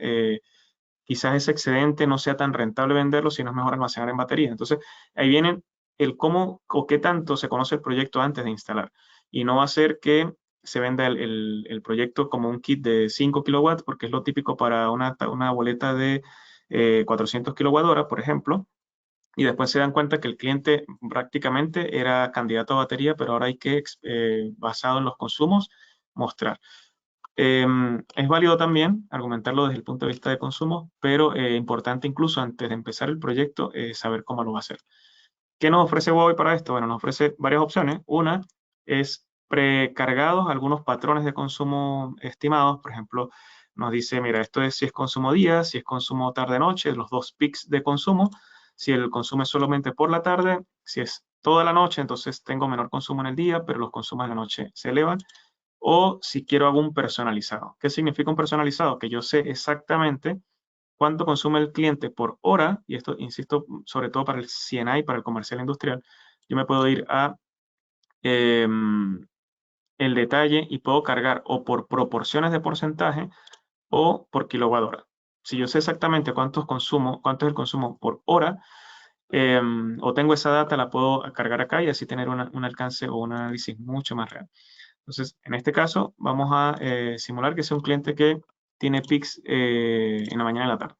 quizás ese excedente no sea tan rentable venderlo, sino es mejor almacenar en batería. Entonces, ahí viene el cómo o qué tanto se conoce el proyecto antes de instalar. Y no va a ser que se venda el proyecto como un kit de 5 kilowatts, porque es lo típico para una boleta de 400 kilowatt hora, por ejemplo, y después se dan cuenta que el cliente prácticamente era candidato a batería, pero ahora hay que, basado en los consumos, mostrar. Es válido también argumentarlo desde el punto de vista de consumo, pero importante incluso antes de empezar el proyecto saber cómo lo va a hacer. ¿Qué nos ofrece Huawei para esto? Bueno, nos ofrece varias opciones. Una es precargados algunos patrones de consumo estimados. Por ejemplo, nos dice, mira, esto es si es consumo día, si es consumo tarde-noche, los dos peaks de consumo. Si el consumo es solamente por la tarde, si es toda la noche, entonces tengo menor consumo en el día, pero los consumos en la noche se elevan. O si quiero algún personalizado. ¿Qué significa un personalizado? Que yo sé exactamente cuánto consume el cliente por hora, y esto, insisto, sobre todo para el CNI, para el comercial industrial, yo me puedo ir a el detalle y puedo cargar o por proporciones de porcentaje o por kilowatt hora. Si yo sé exactamente cuánto es el consumo por hora, o tengo esa data, la puedo cargar acá y así tener un alcance o un análisis mucho más real. Entonces, en este caso, vamos a simular que sea un cliente que tiene peaks en la mañana y en la tarde.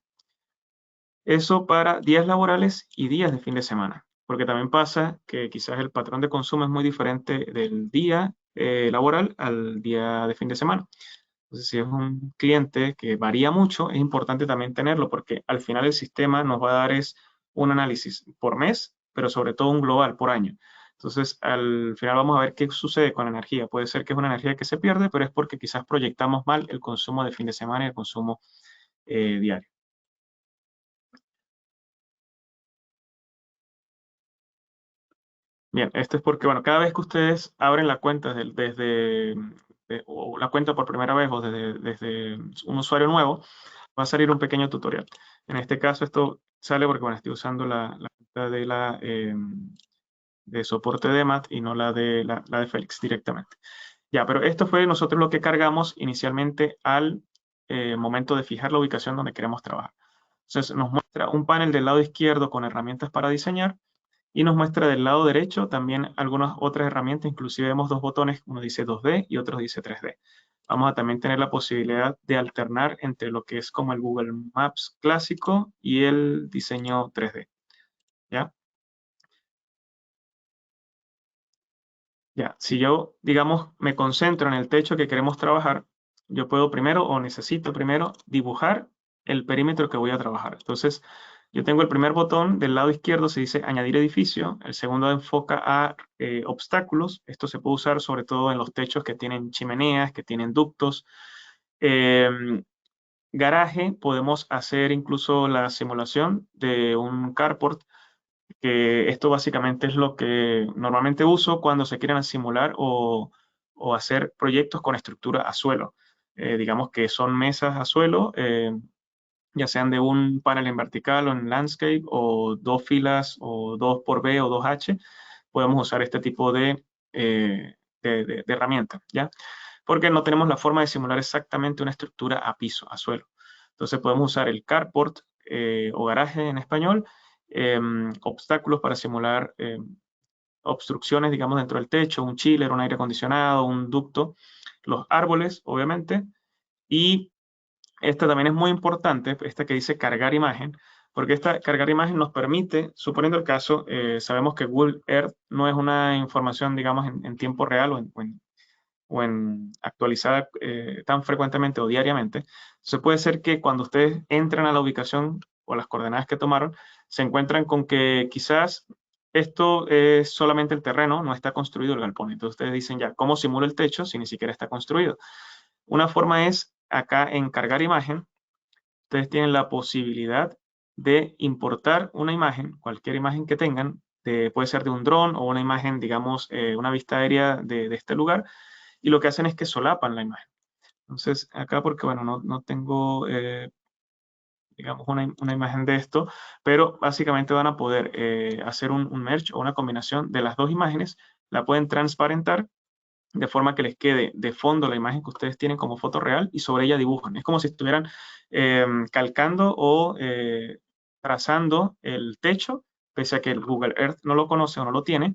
Eso para días laborales y días de fin de semana, porque también pasa que quizás el patrón de consumo es muy diferente del día laboral al día de fin de semana. Entonces, si es un cliente que varía mucho, es importante también tenerlo, porque al final el sistema nos va a dar es un análisis por mes, pero sobre todo un global por año. Entonces, al final vamos a ver qué sucede con la energía. Puede ser que es una energía que se pierde, pero es porque quizás proyectamos mal el consumo de fin de semana y el consumo diario. Bien, esto es porque, bueno, cada vez que ustedes abren la cuenta o la cuenta por primera vez o desde un usuario nuevo, va a salir un pequeño tutorial. En este caso, esto sale porque, bueno, estoy usando la cuenta de soporte de MAT y no la de Félix directamente. Ya, pero esto fue nosotros lo que cargamos inicialmente al momento de fijar la ubicación donde queremos trabajar. Entonces, nos muestra un panel del lado izquierdo con herramientas para diseñar y nos muestra del lado derecho también algunas otras herramientas, inclusive vemos dos botones, uno dice 2D y otro dice 3D. Vamos a también tener la posibilidad de alternar entre lo que es como el Google Maps clásico y el diseño 3D. ¿Ya? Ya, si yo, digamos, me concentro en el techo que queremos trabajar, yo puedo primero o necesito primero dibujar el perímetro que voy a trabajar. Entonces, yo tengo el primer botón del lado izquierdo, se dice añadir edificio. El segundo enfoca a obstáculos. Esto se puede usar sobre todo en los techos que tienen chimeneas, que tienen ductos. Em, Garaje, podemos hacer incluso la simulación de un carport que esto básicamente es lo que normalmente uso cuando se quieren simular o hacer proyectos con estructura a suelo. Digamos que son mesas a suelo, ya sean de un panel en vertical o en landscape, o dos filas, o 2 por B o 2H, podemos usar este tipo de herramienta, ¿ya? porque no tenemos la forma de simular exactamente una estructura a piso, a suelo. Entonces podemos usar el carport o garaje en español, obstáculos para simular obstrucciones, digamos, dentro del techo, un chiller, un aire acondicionado, un ducto, los árboles, obviamente, y esta también es muy importante, esta que dice cargar imagen, porque esta cargar imagen nos permite, suponiendo el caso, sabemos que Google Earth no es una información, digamos, en tiempo real o en actualizada tan frecuentemente o diariamente. Entonces puede ser que cuando ustedes entran a la ubicación o las coordenadas que tomaron, se encuentran con que quizás esto es solamente el terreno, no está construido el galpón. Entonces ustedes dicen ya, ¿cómo simulo el techo si ni siquiera está construido? Una forma es acá en cargar imagen, ustedes tienen la posibilidad de importar una imagen, cualquier imagen que tengan, puede ser de un dron o una imagen, digamos, una vista aérea de este lugar, y lo que hacen es que solapan la imagen. Entonces, acá porque, bueno, no tengo, digamos, una imagen de esto, pero básicamente van a poder hacer un merge o una combinación de las dos imágenes, la pueden transparentar de forma que les quede de fondo la imagen que ustedes tienen como foto real y sobre ella dibujan. Es como si estuvieran calcando o trazando el techo, pese a que el Google Earth no lo conoce o no lo tiene,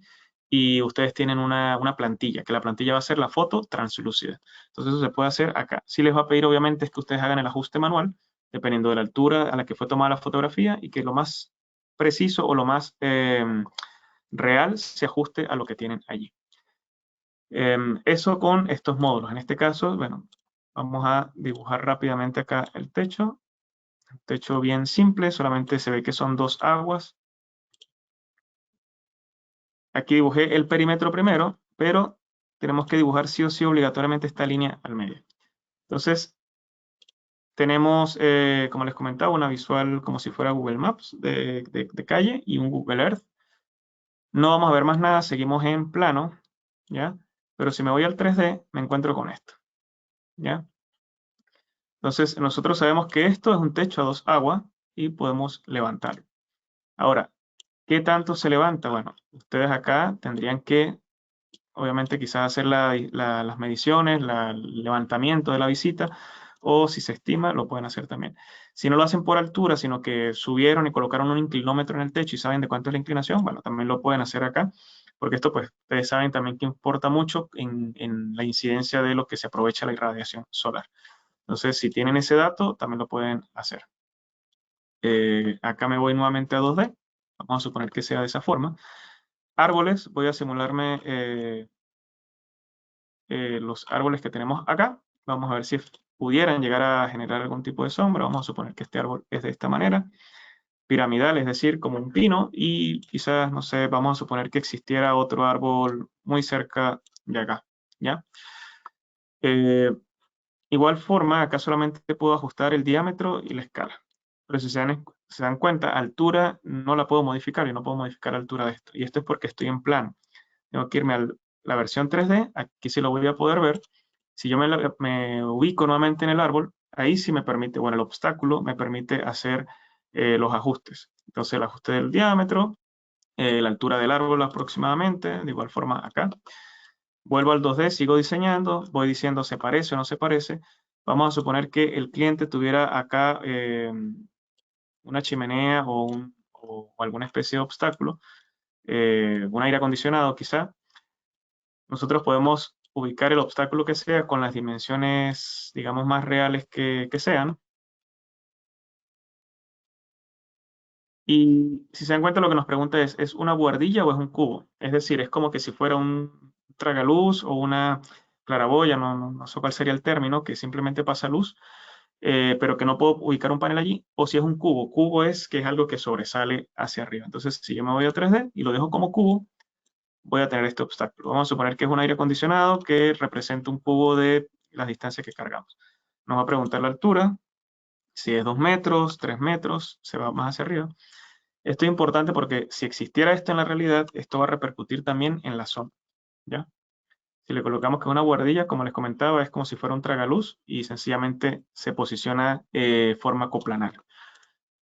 y ustedes tienen una plantilla, que la plantilla va a ser la foto translúcida. Entonces eso se puede hacer acá. Sí les va a pedir obviamente es que ustedes hagan el ajuste manual, dependiendo de la altura a la que fue tomada la fotografía y que lo más preciso o lo más real se ajuste a lo que tienen allí. Eso con estos módulos. En este caso, bueno, vamos a dibujar rápidamente acá el techo. Un techo bien simple, solamente se ve que son dos aguas. Aquí dibujé el perímetro primero, pero tenemos que dibujar sí o sí obligatoriamente esta línea al medio. Entonces, tenemos, como les comentaba, una visual como si fuera Google Maps de calle y un Google Earth. No vamos a ver más nada, seguimos en plano, ¿ya? Pero si me voy al 3D, me encuentro con esto, ¿ya? Entonces, nosotros sabemos que esto es un techo a dos aguas y podemos levantarlo. Ahora, ¿qué tanto se levanta? Bueno, ustedes acá tendrían que, obviamente, quizás hacer las mediciones, el levantamiento de la visita, o si se estima, lo pueden hacer también. Si no lo hacen por altura, sino que subieron y colocaron un inclinómetro en el techo y saben de cuánto es la inclinación, bueno, también lo pueden hacer acá, porque esto, pues, ustedes saben también que importa mucho en la incidencia de lo que se aprovecha la irradiación solar. Entonces, si tienen ese dato, también lo pueden hacer. Acá me voy nuevamente a 2D. Vamos a suponer que sea de esa forma. Árboles, voy a simularme los árboles que tenemos acá. Vamos a ver si pudieran llegar a generar algún tipo de sombra. Vamos a suponer que este árbol es de esta manera. Piramidal, es decir, como un pino. Y quizás, no sé, vamos a suponer que existiera otro árbol muy cerca de acá. ¿Ya? Igual forma, acá solamente puedo ajustar el diámetro y la escala. Pero si se dan cuenta, altura no la puedo modificar, yo no puedo modificar la altura de esto. Y esto es porque estoy en plano. Tengo que irme a la versión 3D, aquí sí lo voy a poder ver. Si yo me ubico nuevamente en el árbol, ahí sí me permite, bueno, el obstáculo me permite hacer los ajustes. Entonces el ajuste del diámetro, la altura del árbol aproximadamente, de igual forma acá. Vuelvo al 2D, sigo diseñando, voy diciendo se parece o no se parece. Vamos a suponer que el cliente tuviera acá una chimenea o alguna especie de obstáculo, un aire acondicionado quizá. Nosotros podemos ubicar el obstáculo que sea con las dimensiones, digamos, más reales que sean. Y si se dan cuenta, lo que nos pregunta ¿es una buhardilla o es un cubo? Es decir, es como que si fuera un tragaluz o una claraboya, no sé cuál sería el término, que simplemente pasa luz, pero que no puedo ubicar un panel allí, o si es un cubo. Cubo es que es algo que sobresale hacia arriba. Entonces, si yo me voy a 3D y lo dejo como cubo, voy a tener este obstáculo. Vamos a suponer que es un aire acondicionado que representa un cubo de las distancias que cargamos. Nos va a preguntar la altura, si es 2 metros, 3 metros, se va más hacia arriba. Esto es importante porque si existiera esto en la realidad, esto va a repercutir también en la zona, ¿ya? Si le colocamos que una buhardilla, como les comentaba, es como si fuera un tragaluz y sencillamente se posiciona forma coplanar.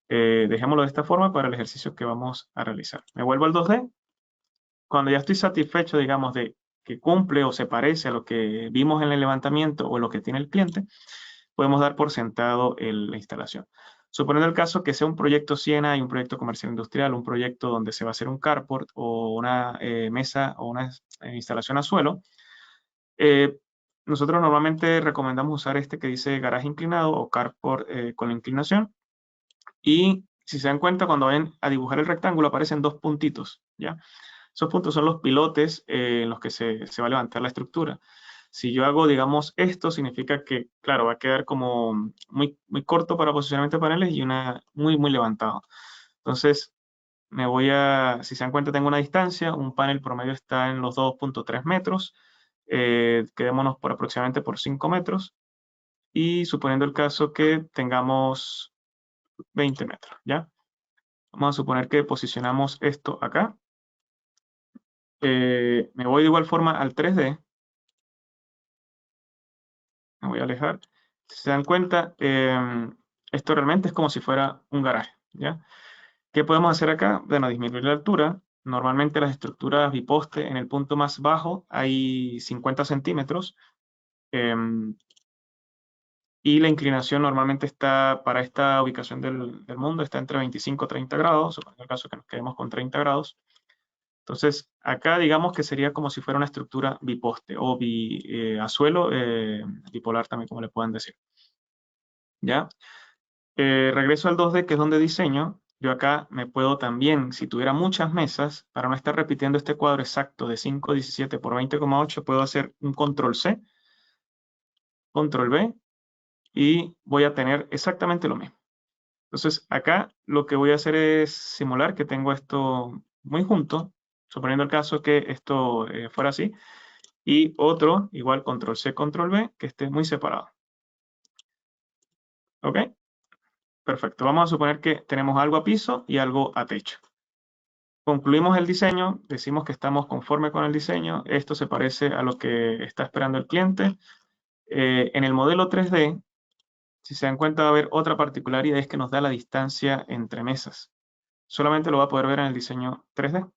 Dejémoslo de esta forma para el ejercicio que vamos a realizar. Me vuelvo al 2D. Cuando ya estoy satisfecho, digamos, de que cumple o se parece a lo que vimos en el levantamiento o lo que tiene el cliente, podemos dar por sentado la instalación. Suponiendo el caso que sea un proyecto Siena y un proyecto comercial industrial, un proyecto donde se va a hacer un carport o una mesa o una instalación a suelo, eh, nosotros normalmente recomendamos usar este que dice garaje inclinado o carport con la inclinación. Y si se dan cuenta, cuando vayan a dibujar el rectángulo aparecen dos puntitos, ¿ya? Esos puntos son los pilotes en los que se va a levantar la estructura. Si yo hago, digamos, esto, significa que, claro, va a quedar como muy, muy corto para posicionamiento de paneles y una muy, muy levantado. Entonces, si se dan cuenta, tengo una distancia, un panel promedio está en los 2.3 metros, quedémonos por aproximadamente por 5 metros, y suponiendo el caso que tengamos 20 metros, ¿ya? Vamos a suponer que posicionamos esto acá. Me voy de igual forma al 3D. Me voy a alejar. Si se dan cuenta, esto realmente es como si fuera un garaje, ¿ya? ¿Qué podemos hacer acá? Bueno, disminuir la altura. Normalmente las estructuras biposte en el punto más bajo hay 50 centímetros. Y la inclinación normalmente está, para esta ubicación del mundo, está entre 25 y 30 grados, suponiendo el caso que nos quedemos con 30 grados. Entonces, acá digamos que sería como si fuera una estructura biposte o a suelo, bipolar también, como le puedan decir. ¿Ya? Regreso al 2D, que es donde diseño. Yo acá me puedo también, si tuviera muchas mesas, para no estar repitiendo este cuadro exacto de 5,17 por 20,8, puedo hacer un control C, control V, y voy a tener exactamente lo mismo. Entonces, acá lo que voy a hacer es simular que tengo esto muy junto, suponiendo el caso que esto fuera así, y otro, igual control C, control V, que esté muy separado. ¿Ok? Perfecto. Vamos a suponer que tenemos algo a piso y algo a techo. Concluimos el diseño, decimos que estamos conforme con el diseño, esto se parece a lo que está esperando el cliente. En el modelo 3D, si se dan cuenta, va a haber otra particularidad, es que nos da la distancia entre mesas. Solamente lo va a poder ver en el diseño 3D.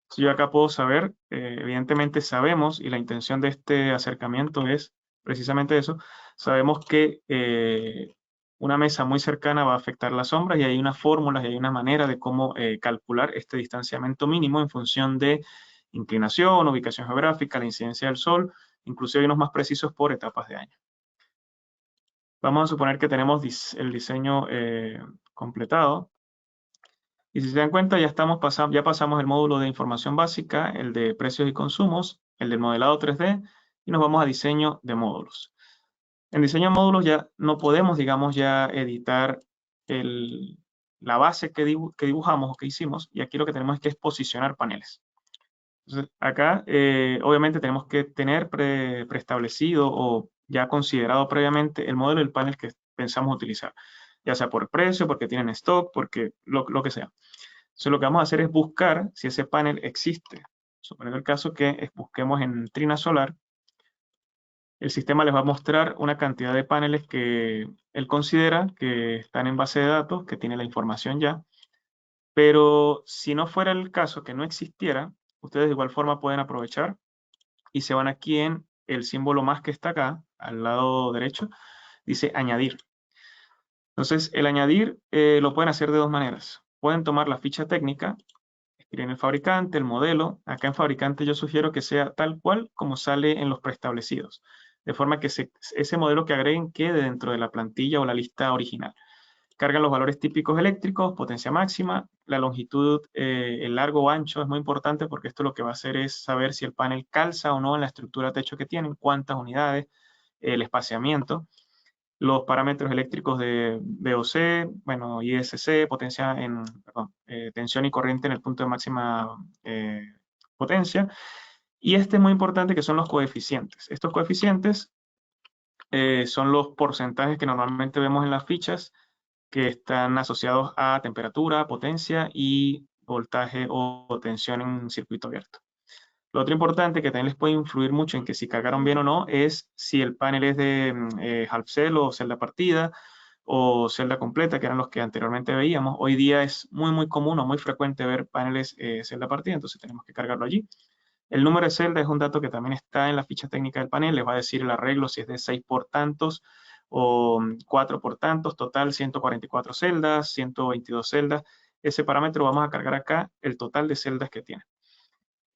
Si yo acá puedo saber, evidentemente sabemos, y la intención de este acercamiento es precisamente eso, sabemos que una mesa muy cercana va a afectar las sombras y hay unas fórmulas y hay una manera de cómo calcular este distanciamiento mínimo en función de inclinación, ubicación geográfica, la incidencia del sol, inclusive hay unos más precisos por etapas de año. Vamos a suponer que tenemos el diseño completado. Y si se dan cuenta, ya pasamos el módulo de información básica, el de precios y consumos, el del modelado 3D, y nos vamos a diseño de módulos. En diseño de módulos ya no podemos, digamos, ya editar la base que dibujamos o que hicimos, y aquí lo que tenemos es que es posicionar paneles. Entonces, acá, obviamente, tenemos que tener preestablecido o ya considerado previamente el modelo del panel que pensamos utilizar, ya sea por precio, porque tienen stock, porque lo que sea. Entonces lo que vamos a hacer es buscar si ese panel existe. Suponiendo el caso que busquemos en Trina Solar, el sistema les va a mostrar una cantidad de paneles que él considera que están en base de datos, que tiene la información ya. Pero si no fuera el caso que no existiera, ustedes de igual forma pueden aprovechar y se van aquí en el símbolo más que está acá, al lado derecho, dice añadir. Entonces, el añadir lo pueden hacer de dos maneras. Pueden tomar la ficha técnica, escriben el fabricante, el modelo. Acá en fabricante yo sugiero que sea tal cual como sale en los preestablecidos, de forma que ese modelo que agreguen quede dentro de la plantilla o la lista original. Cargan los valores típicos eléctricos, potencia máxima, la longitud, el largo o ancho es muy importante porque esto lo que va a hacer es saber si el panel calza o no en la estructura techo que tienen, cuántas unidades, el espaciamiento, los parámetros eléctricos de VOC, bueno, ISC, perdón, tensión y corriente en el punto de máxima potencia. Y este es muy importante que son los coeficientes. Estos coeficientes son los porcentajes que normalmente vemos en las fichas que están asociados a temperatura, potencia y voltaje o tensión en circuito abierto. Lo otro importante que también les puede influir mucho en que si cargaron bien o no es si el panel es de half cell o celda partida o celda completa, que eran los que anteriormente veíamos. Hoy día es muy, muy común o muy frecuente ver paneles celda partida, entonces tenemos que cargarlo allí. El número de celdas es un dato que también está en la ficha técnica del panel, les va a decir el arreglo si es de 6 por tantos o 4 por tantos, total 144 celdas, 122 celdas. Ese parámetro vamos a cargar acá el total de celdas que tiene.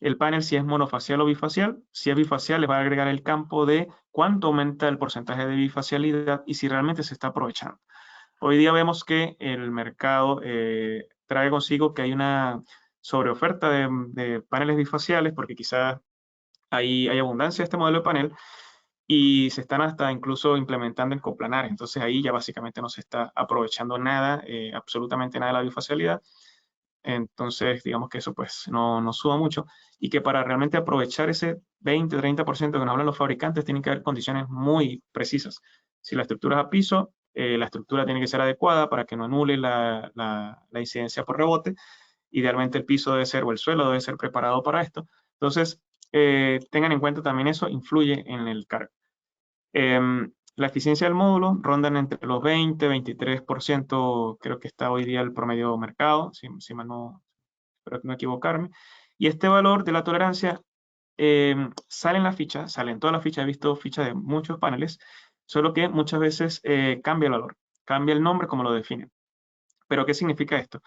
El panel si es monofacial o bifacial. Si es bifacial, les va a agregar el campo de cuánto aumenta el porcentaje de bifacialidad y si realmente se está aprovechando. Hoy día vemos que el mercado trae consigo que hay una sobreoferta de paneles bifaciales porque quizás hay abundancia de este modelo de panel y se están hasta incluso implementando en coplanar. Entonces ahí ya básicamente no se está aprovechando nada, absolutamente nada de la bifacialidad. Entonces, digamos que eso pues no suba mucho y que para realmente aprovechar ese 20-30% que nos hablan los fabricantes tienen que haber condiciones muy precisas. Si la estructura es a piso, la estructura tiene que ser adecuada para que no anule la incidencia por rebote. Idealmente el piso debe ser o el suelo debe ser preparado para esto. Entonces, tengan en cuenta también eso, influye en el cargo. La eficiencia del módulo rondan entre los 20-23%, creo que está hoy día el promedio mercado, si mal no, espero no equivocarme. Y este valor de la tolerancia sale en la ficha, sale en toda la ficha, he visto fichas de muchos paneles, solo que muchas veces cambia el valor, cambia el nombre como lo definen. ¿Pero qué significa esto?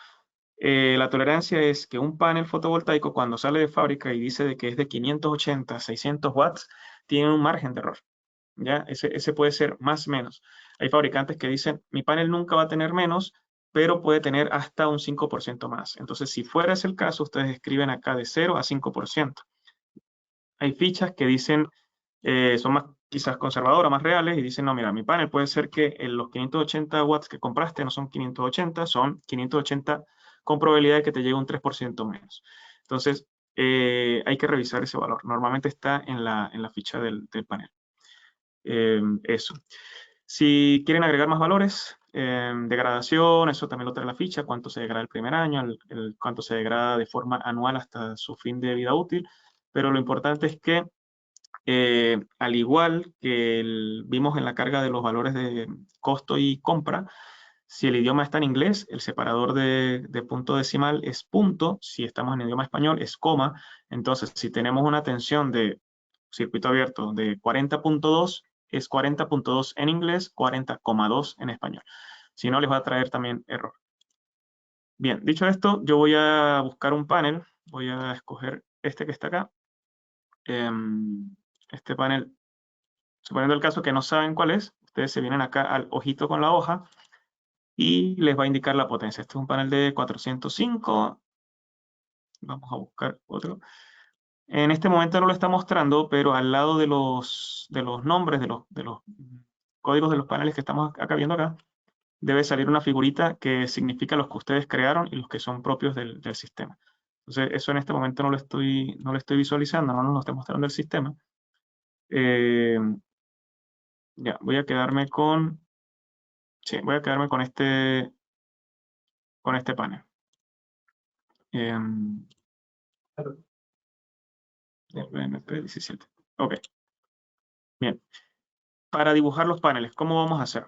La tolerancia es que un panel fotovoltaico cuando sale de fábrica y dice de que es de 580 a 600 watts, tiene un margen de error. ¿Ya? Ese puede ser más o menos. Hay fabricantes que dicen, mi panel nunca va a tener menos, pero puede tener hasta un 5% más. Entonces, si fuera ese el caso, ustedes escriben acá de 0 a 5%. Hay fichas que dicen, son más quizás conservadoras, más reales, y dicen, no, mira, mi panel puede ser que los 580 watts que compraste no son 580, son 580 con probabilidad de que te llegue un 3% menos. Entonces, hay que revisar ese valor. Normalmente está en la ficha del panel. Eso. Si quieren agregar más valores, degradación, eso también lo trae la ficha, cuánto se degrada el primer año, cuánto se degrada de forma anual hasta su fin de vida útil, pero lo importante es que, al igual que vimos en la carga de los valores de costo y compra, si el idioma está en inglés, el separador de punto decimal es punto, si estamos en idioma español es coma, entonces si tenemos una tensión de circuito abierto de 40.2, es 40.2 en inglés, 40,2 en español. Si no, les va a traer también error. Bien, dicho esto, yo voy a buscar un panel, voy a escoger este que está acá. Este panel, suponiendo el caso que no saben cuál es, ustedes se vienen acá al ojito con la hoja y les va a indicar la potencia. Este es un panel de 405. Vamos a buscar otro. En este momento no lo está mostrando, pero al lado de los nombres, de los códigos de los paneles que estamos acá viendo acá, debe salir una figurita que significa los que ustedes crearon y los que son propios del sistema. Entonces, eso en este momento no lo estoy visualizando, no nos lo está mostrando el sistema. Eh, ya, voy a quedarme con este panel. El BMP17. Ok, bien. Para dibujar los paneles, ¿cómo vamos a hacer?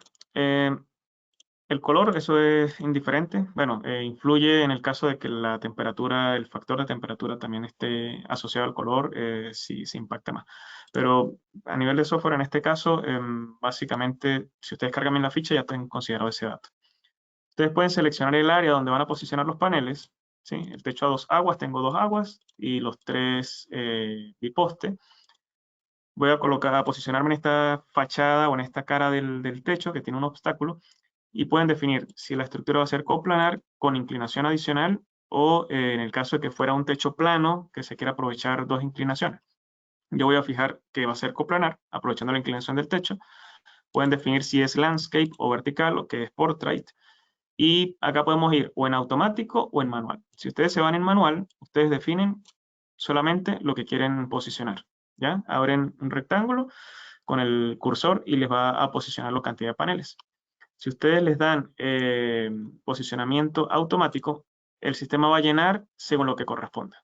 El color, eso es indiferente. Bueno, influye en el caso de que la temperatura, el factor de temperatura también esté asociado al color, si se impacta más. Pero a nivel de software, en este caso, básicamente, si ustedes cargan bien la ficha, ya tienen considerado ese dato. Ustedes pueden seleccionar el área donde van a posicionar los paneles. ¿Sí? El techo a 2 aguas, tengo 2 aguas y los 3 biposte. Voy a posicionarme en esta fachada o en esta cara del techo que tiene un obstáculo y pueden definir si la estructura va a ser coplanar con inclinación adicional o, en el caso de que fuera un techo plano que se quiera aprovechar dos inclinaciones. Yo voy a fijar que va a ser coplanar aprovechando la inclinación del techo. Pueden definir si es landscape o vertical o que es portrait. Y acá podemos ir o en automático o en manual. Si ustedes se van en manual, ustedes definen solamente lo que quieren posicionar. ¿Ya? Abren un rectángulo con el cursor y les va a posicionar la cantidad de paneles. Si ustedes les dan posicionamiento automático, el sistema va a llenar según lo que corresponda,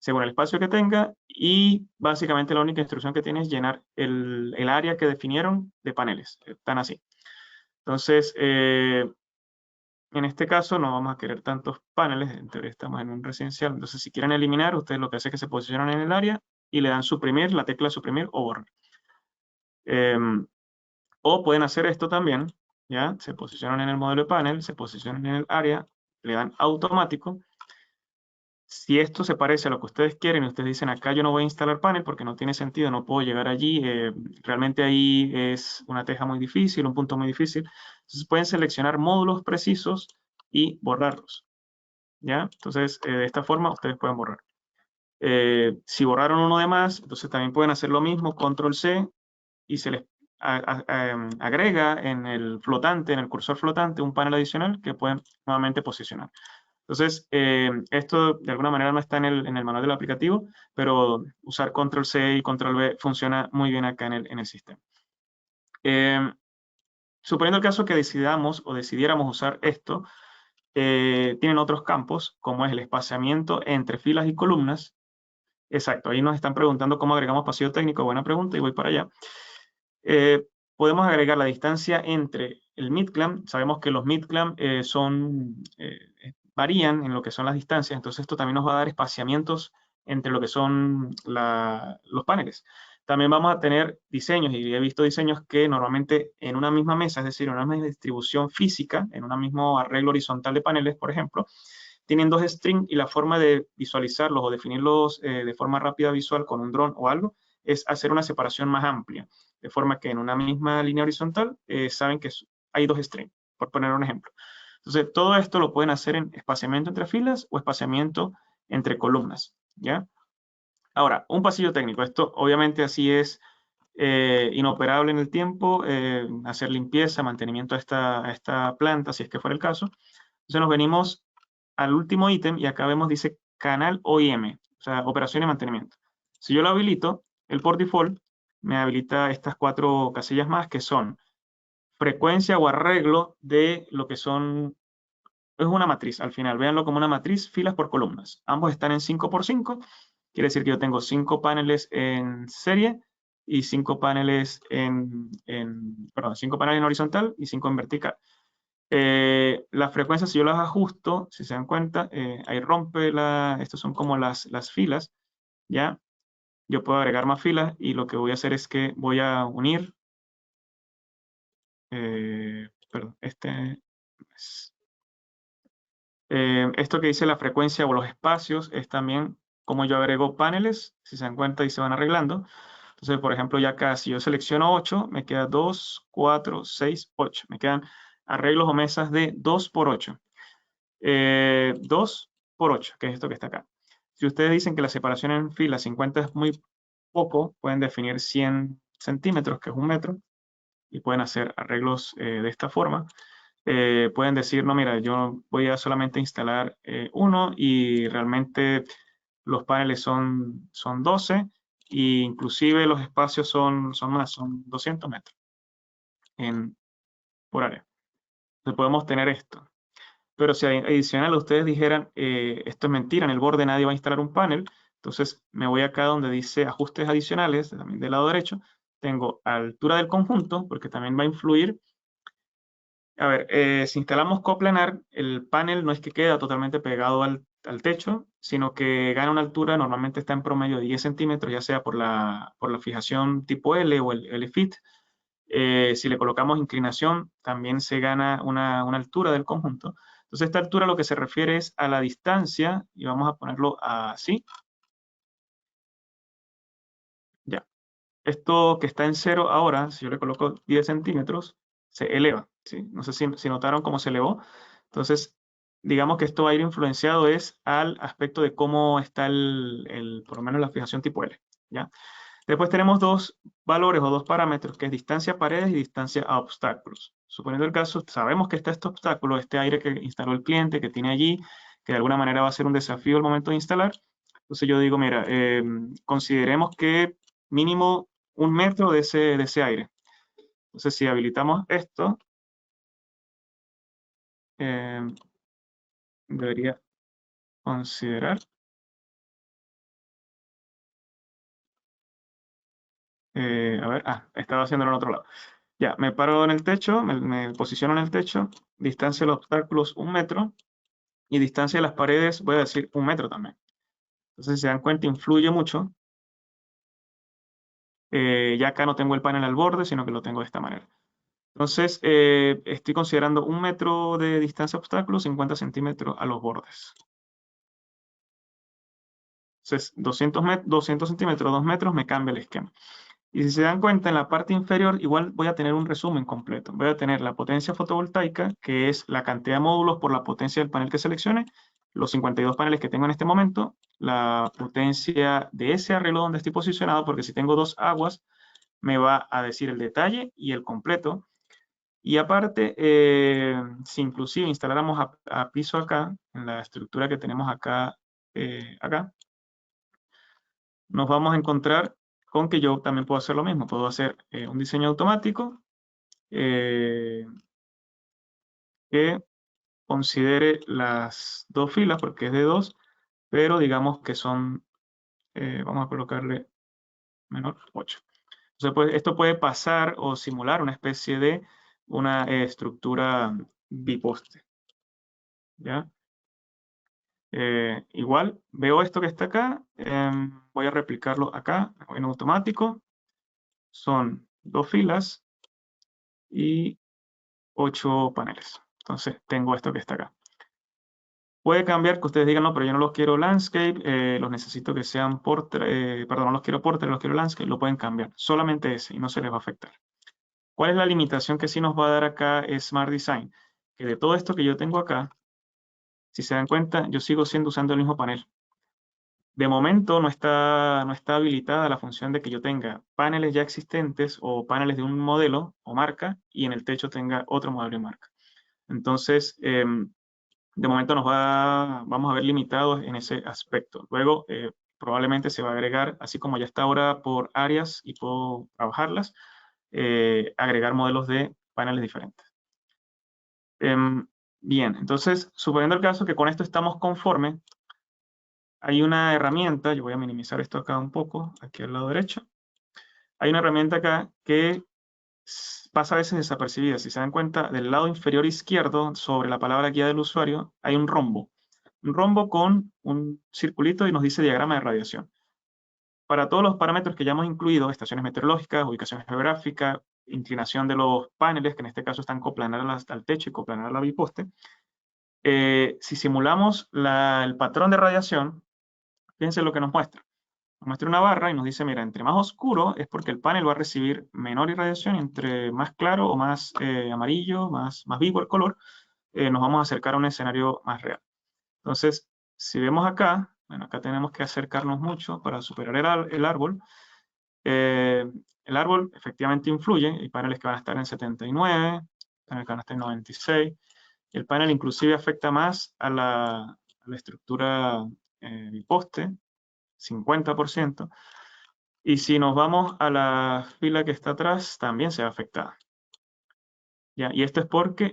según el espacio que tenga y básicamente la única instrucción que tiene es llenar el área que definieron de paneles. Están así. Entonces, en este caso no vamos a querer tantos paneles, en teoría estamos en un residencial, entonces si quieren eliminar, ustedes lo que hacen es que se posicionan en el área y le dan suprimir, la tecla suprimir o borrar. O pueden hacer esto también, ¿ya? Se posicionan en el modelo de panel, se posicionan en el área, le dan automático. Si esto se parece a lo que ustedes quieren y ustedes dicen acá yo no voy a instalar panel porque no tiene sentido, no puedo llegar allí, realmente ahí es una teja muy difícil, un punto muy difícil, entonces pueden seleccionar módulos precisos y borrarlos, ¿ya? Entonces, de esta forma ustedes pueden borrar. Si borraron uno de más, entonces también pueden hacer lo mismo, control C, y se les agrega en el flotante, en el cursor flotante, un panel adicional que pueden nuevamente posicionar. Entonces, esto de alguna manera no está en el manual del aplicativo, pero usar control C y control V funciona muy bien acá en el sistema. Suponiendo el caso que decidamos o decidiéramos usar esto, tienen otros campos, como es el espaciamiento entre filas y columnas. Exacto, ahí nos están preguntando cómo agregamos pasillo técnico. Buena pregunta y voy para allá. Podemos agregar la distancia entre el midclamp. Sabemos que los midclamp varían en lo que son las distancias, entonces esto también nos va a dar espaciamientos entre lo que son los paneles. También vamos a tener diseños, y he visto diseños que normalmente en una misma mesa, es decir, en una misma distribución física, en un mismo arreglo horizontal de paneles, por ejemplo, tienen dos strings y la forma de visualizarlos o definirlos de forma rápida visual con un dron o algo es hacer una separación más amplia, de forma que en una misma línea horizontal saben que hay dos strings, por poner un ejemplo. Entonces, todo esto lo pueden hacer en espaciamiento entre filas o espaciamiento entre columnas, ¿ya? Ahora, un pasillo técnico. Esto obviamente así es inoperable en el tiempo, hacer limpieza, mantenimiento a esta planta, si es que fuera el caso. Entonces nos venimos al último ítem y acá vemos, dice canal OIM, o sea, operación y mantenimiento. Si yo lo habilito, el por default me habilita estas 4 casillas más que son frecuencia o arreglo de lo que son, es una matriz al final, véanlo como una matriz, filas por columnas. Ambos están en 5x5, quiere decir que yo tengo 5 paneles en serie y 5 paneles perdón, 5 paneles en horizontal y 5 en vertical. Las frecuencias, si yo las ajusto, si se dan cuenta, ahí rompe estos son como las filas, ¿ya? Yo puedo agregar más filas y lo que voy a hacer es que voy a unir, perdón, esto que dice la frecuencia o los espacios es también como yo agrego paneles, si se dan cuenta y se van arreglando. Entonces, por ejemplo, ya acá, si yo selecciono 8, me queda 2, 4, 6, 8. Me quedan arreglos o mesas de 2 por 8. 2 por 8, que es esto que está acá. Si ustedes dicen que la separación en fila 50 es muy poco, pueden definir 100 centímetros, que es un metro, y pueden hacer arreglos de esta forma. Pueden decir, no, mira, yo voy a solamente instalar uno y realmente los paneles son 12 e inclusive los espacios son más, son 200 metros por área. Entonces podemos tener esto. Pero si adicional ustedes dijeran, esto es mentira, en el borde nadie va a instalar un panel, entonces me voy acá donde dice ajustes adicionales, también del lado derecho, tengo altura del conjunto, porque también va a influir. A ver, si instalamos coplanar, el panel no es que queda totalmente pegado al techo, sino que gana una altura, normalmente está en promedio de 10 centímetros, ya sea por la fijación tipo L o el L-fit. Si le colocamos inclinación, también se gana una altura del conjunto. Entonces, esta altura lo que se refiere es a la distancia, y vamos a ponerlo así. Ya. Esto que está en 0 ahora, si yo le coloco 10 centímetros, se eleva, ¿sí? No sé si notaron cómo se elevó. Entonces, digamos que esto va a ir influenciado es al aspecto de cómo está por lo menos la fijación tipo L, ¿ya? Después tenemos dos valores o dos parámetros, que es distancia a paredes y distancia a obstáculos. Suponiendo el caso, sabemos que está este obstáculo, este aire que instaló el cliente, que tiene allí, que de alguna manera va a ser un desafío al momento de instalar. Entonces yo digo, mira, consideremos que mínimo 1 metro de ese aire. Entonces si habilitamos esto, eh, debería considerar, a ver, estaba haciéndolo en otro lado. Ya, me paro en el techo, me posiciono en el techo, distancia de los obstáculos 1 metro y distancia de las paredes, voy a decir 1 metro también. Entonces, si se dan cuenta, influye mucho. Ya acá no tengo el panel al borde, sino que lo tengo de esta manera. Entonces, estoy considerando 1 metro de distancia a obstáculos, 50 centímetros a los bordes. Entonces, 200 centímetros, 2 metros, me cambia el esquema. Y si se dan cuenta, en la parte inferior igual voy a tener un resumen completo. Voy a tener la potencia fotovoltaica, que es la cantidad de módulos por la potencia del panel que seleccione, los 52 paneles que tengo en este momento, la potencia de ese arreglo donde estoy posicionado, porque si tengo dos aguas, me va a decir el detalle y el completo. Y aparte, si inclusive instaláramos a piso acá, en la estructura que tenemos acá, acá, nos vamos a encontrar con que yo también puedo hacer lo mismo. Puedo hacer un diseño automático que considere las dos filas, porque es de dos, pero digamos que son, vamos a colocarle menor 8. Entonces, pues, esto puede pasar o simular una especie de una estructura biposte, ¿ya? Igual, veo esto que está acá, voy a replicarlo acá en automático. Son dos filas y 8 paneles. Entonces, tengo esto que está acá. Puede cambiar que ustedes digan, no, pero yo no los quiero landscape, los necesito que sean perdón, no los quiero portrait, los quiero landscape, lo pueden cambiar. Solamente ese y no se les va a afectar. ¿Cuál es la limitación que sí nos va a dar acá Smart Design? Que de todo esto que yo tengo acá, si se dan cuenta, yo sigo usando el mismo panel. De momento no está habilitada la función de que yo tenga paneles ya existentes o paneles de un modelo o marca y en el techo tenga otro modelo y marca. Entonces, de momento vamos a ver limitados en ese aspecto. Luego, probablemente se va a agregar, así como ya está ahora por áreas y puedo trabajarlas, agregar modelos de paneles diferentes. Bien, entonces, suponiendo el caso que con esto estamos conformes, hay una herramienta, yo voy a minimizar esto acá un poco, aquí al lado derecho. Hay una herramienta acá que pasa a veces desapercibida. Si se dan cuenta, del lado inferior izquierdo, sobre la palabra guía del usuario, hay un rombo. Un rombo con un circulito y nos dice diagrama de radiación. Para todos los parámetros que ya hemos incluido, estaciones meteorológicas, ubicación geográfica, inclinación de los paneles, que en este caso están coplanar al techo y coplanar a la biposte, si simulamos el patrón de radiación, fíjense lo que nos muestra. Nos muestra una barra y nos dice, mira, entre más oscuro es porque el panel va a recibir menor irradiación, y entre más claro o más amarillo, más vivo el color, nos vamos a acercar a un escenario más real. Entonces, si vemos acá, bueno, acá tenemos que acercarnos mucho para superar el árbol. El árbol efectivamente influye, hay paneles que van a estar en 79, paneles que van a estar en 96, y el panel inclusive afecta más a la estructura biposte, 50%, y si nos vamos a la fila que está atrás, también se ve afectada. ¿Ya? Y esto es porque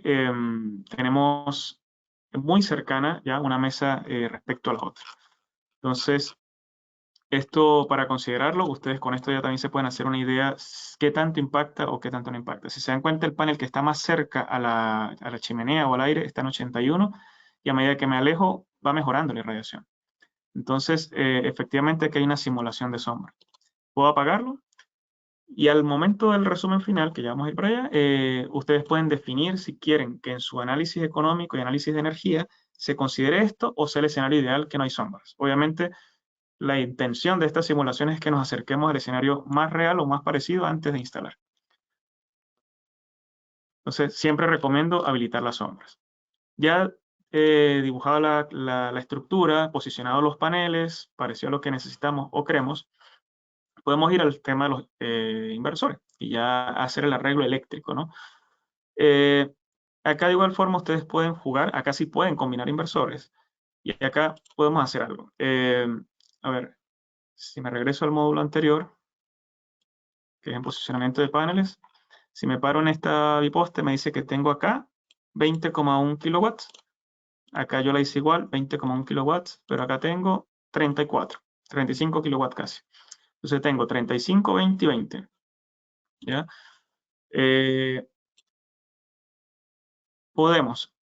tenemos muy cercana ya una mesa respecto a la otra. Entonces, esto para considerarlo, ustedes con esto ya también se pueden hacer una idea qué tanto impacta o qué tanto no impacta. Si se dan cuenta, el panel que está más cerca a la chimenea o al aire está en 81 y a medida que me alejo va mejorando la irradiación. Entonces, efectivamente aquí hay una simulación de sombra. Puedo apagarlo y al momento del resumen final, que ya vamos a ir para allá, ustedes pueden definir si quieren que en su análisis económico y análisis de energía se considere esto o sea el escenario ideal que no hay sombras. Obviamente, la intención de estas simulaciones es que nos acerquemos al escenario más real o más parecido antes de instalar. Entonces, siempre recomiendo habilitar las sombras. Ya dibujado la estructura, posicionado los paneles, parecido a lo que necesitamos o queremos, podemos ir al tema de los inversores y ya hacer el arreglo eléctrico, ¿no? Eh, Acá de igual forma ustedes pueden jugar, acá sí pueden combinar inversores y acá podemos hacer algo. A ver, si me regreso al módulo anterior, que es en posicionamiento de paneles, si me paro en esta biposte me dice que tengo acá 20,1 kilowatts, acá yo la hice igual, 20,1 kilowatts, pero acá tengo 35 kilowatts casi. Entonces tengo 35, 20 y 20, ¿ya? Podemos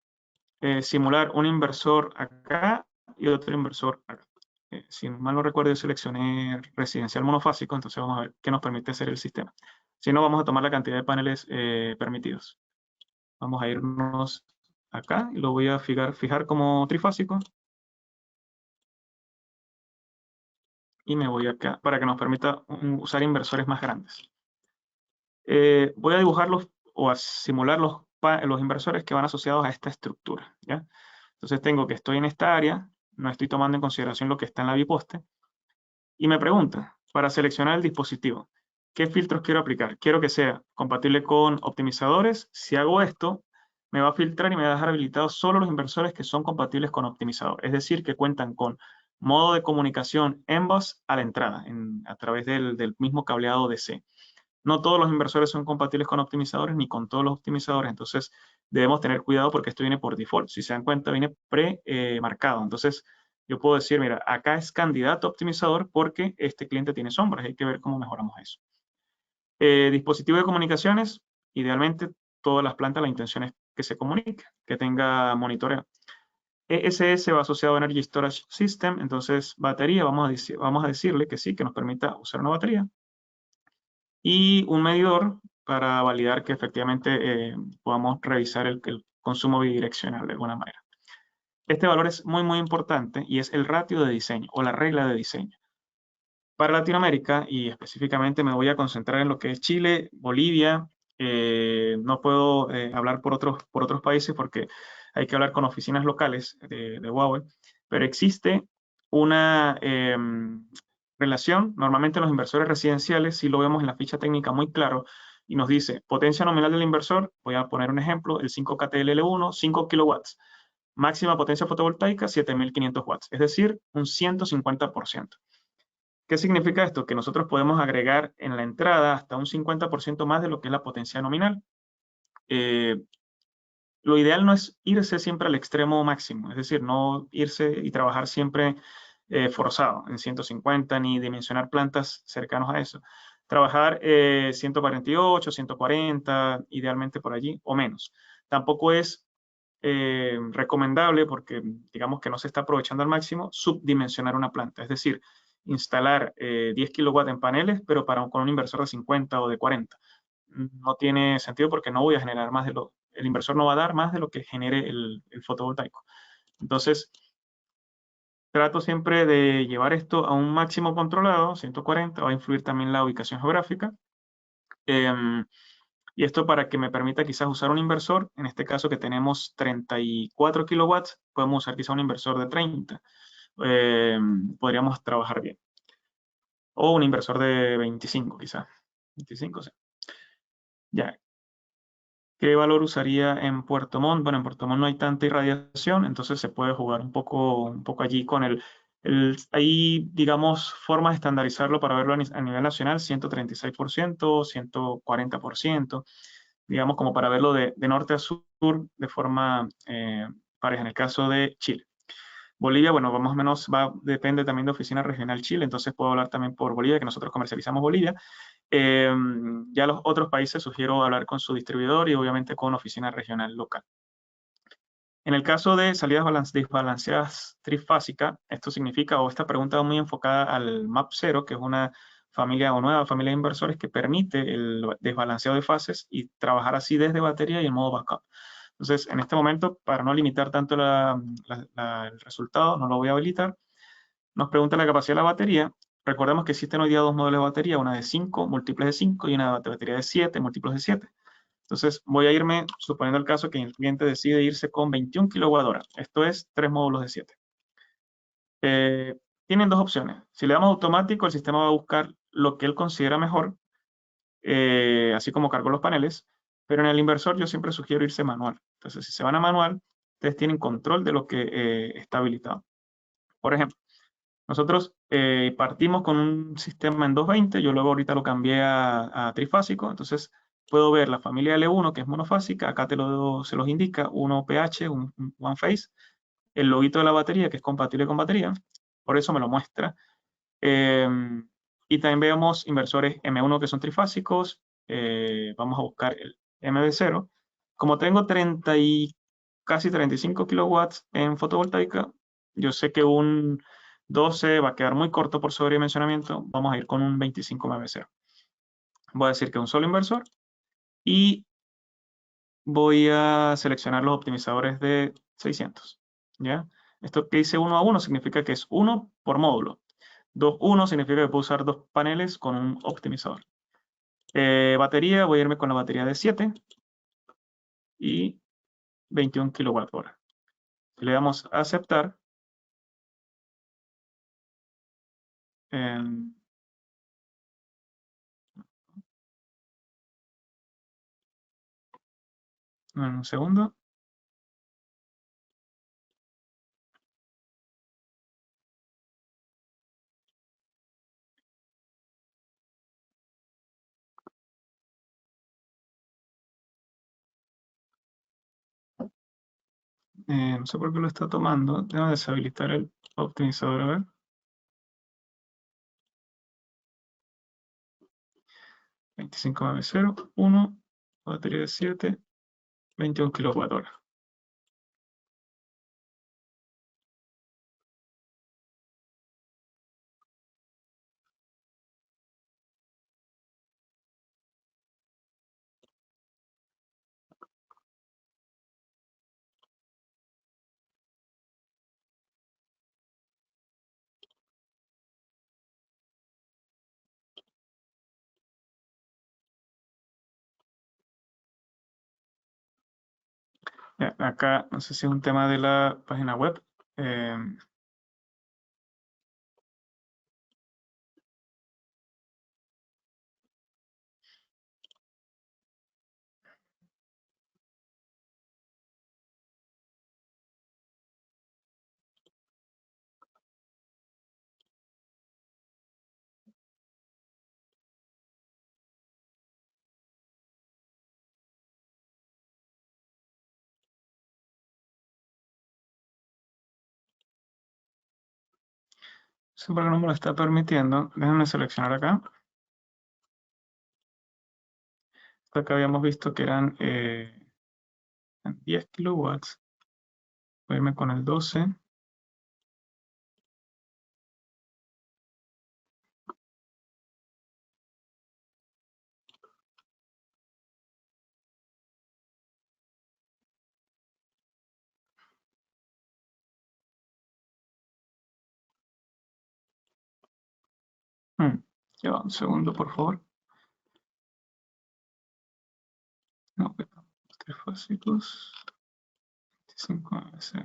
simular un inversor acá y otro inversor acá. Si mal no recuerdo, yo seleccioné residencial monofásico, entonces vamos a ver qué nos permite hacer el sistema. Si no, vamos a tomar la cantidad de paneles permitidos. Vamos a irnos acá y lo voy a fijar como trifásico. Y me voy acá para que nos permita usar inversores más grandes. Voy a dibujarlos o a simular los inversores que van asociados a esta estructura, ¿ya? Entonces tengo que estoy en esta área, no estoy tomando en consideración lo que está en la biposte, y me pregunta, para seleccionar el dispositivo, ¿qué filtros quiero aplicar? Quiero que sea compatible con optimizadores. Si hago esto, me va a filtrar y me va a dejar habilitados solo los inversores que son compatibles con optimizador, es decir, que cuentan con modo de comunicación en bus a la entrada, a través del mismo cableado DC. No todos los inversores son compatibles con optimizadores ni con todos los optimizadores, entonces debemos tener cuidado porque esto viene por default. Si se dan cuenta, viene pre-marcado. Entonces, yo puedo decir, mira, acá es candidato a optimizador porque este cliente tiene sombras. Hay que ver cómo mejoramos eso. Dispositivo de comunicaciones, idealmente todas las plantas, la intención es que se comunique, que tenga monitoreo. ESS va asociado a Energy Storage System, entonces batería, vamos a decirle que sí, que nos permita usar una batería. Y un medidor para validar que efectivamente podamos revisar el consumo bidireccional de alguna manera. Este valor es muy, muy importante y es el ratio de diseño o la regla de diseño. Para Latinoamérica, y específicamente me voy a concentrar en lo que es Chile, Bolivia, no puedo hablar por otros países porque hay que hablar con oficinas locales de Huawei, pero existe una relación, normalmente en los inversores residenciales, si lo vemos en la ficha técnica muy claro, y nos dice potencia nominal del inversor, voy a poner un ejemplo, el 5KTLL1, 5 kilowatts, máxima potencia fotovoltaica, 7500 watts, es decir, un 150%. ¿Qué significa esto? Que nosotros podemos agregar en la entrada hasta un 50% más de lo que es la potencia nominal. Lo ideal no es irse siempre al extremo máximo, es decir, no irse y trabajar siempre forzado en 150 ni dimensionar plantas cercanos a eso. Trabajar 148, 140, idealmente por allí o menos. Tampoco es recomendable porque digamos que no se está aprovechando al máximo subdimensionar una planta, es decir, instalar 10 kilowatts en paneles, pero con un inversor de 50 o de 40. No tiene sentido porque no voy a generar más el inversor no va a dar más de lo que genere el fotovoltaico. Entonces, trato siempre de llevar esto a un máximo controlado, 140, va a influir también la ubicación geográfica. Y esto para que me permita quizás usar un inversor, en este caso que tenemos 34 kilowatts, podemos usar quizás un inversor de 30. Podríamos trabajar bien. O un inversor de 25 quizás. 25, sí. Ya. ¿Qué valor usaría en Puerto Montt? Bueno, en Puerto Montt no hay tanta irradiación, entonces se puede jugar un poco allí con hay, digamos, formas de estandarizarlo para verlo a nivel nacional, 136%, 140%, digamos, como para verlo de norte a sur de forma pareja, en el caso de Chile. Bolivia, bueno, más o menos depende también de Oficina Regional Chile, entonces puedo hablar también por Bolivia, que nosotros comercializamos Bolivia. Ya los otros países sugiero hablar con su distribuidor y obviamente con oficina regional local. En el caso de salidas desbalanceadas trifásica, esto significa, o esta pregunta va muy enfocada al MAP 0, que es una familia o nueva familia de inversores que permite el desbalanceado de fases y trabajar así desde batería y en modo backup. Entonces, en este momento, para no limitar tanto el resultado, no lo voy a habilitar. Nos pregunta la capacidad de la batería. Recordemos que existen hoy día dos modelos de batería, una de 5, múltiples de 5, y una batería de 7, múltiplos de 7. Entonces voy a irme, suponiendo el caso que el cliente decide irse con 21 kWh. Esto es 3 módulos de 7. Tienen dos opciones. Si le damos automático, el sistema va a buscar lo que él considera mejor, así como cargo los paneles, pero en el inversor yo siempre sugiero irse manual. Entonces, si se van a manual, ustedes tienen control de lo que está habilitado. Por ejemplo, nosotros partimos con un sistema en 220, yo luego ahorita lo cambié a trifásico, entonces puedo ver la familia L1 que es monofásica, acá se los indica, 1PH, un One Phase, el loguito de la batería que es compatible con batería, por eso me lo muestra. Y también vemos inversores M1 que son trifásicos, vamos a buscar el MB0. Como tengo casi 35 kilowatts en fotovoltaica, yo sé que un 12 va a quedar muy corto por sobredimensionamiento. Vamos a ir con un 25 MB0. Voy a decir que un solo inversor y voy a seleccionar los optimizadores de 600. ¿Ya? Esto que dice 1 a 1 significa que es 1 por módulo. 2 1 significa que puedo usar dos paneles con un optimizador. Batería, voy a irme con la batería de 7 y 21 kWh. Le damos a aceptar. En un segundo. No sé por qué lo está tomando. Déjame deshabilitar el optimizador. A ver. 25 1, batería de 7, 21 kWh. Acá, no sé si es un tema de la página web. Eh, Siempre que no me lo está permitiendo, déjenme seleccionar acá. Acá habíamos visto que eran 10 kilowatts. Voy a irme con el 12. Ya va, un segundo, por favor. No, trifásicos. 25 sí.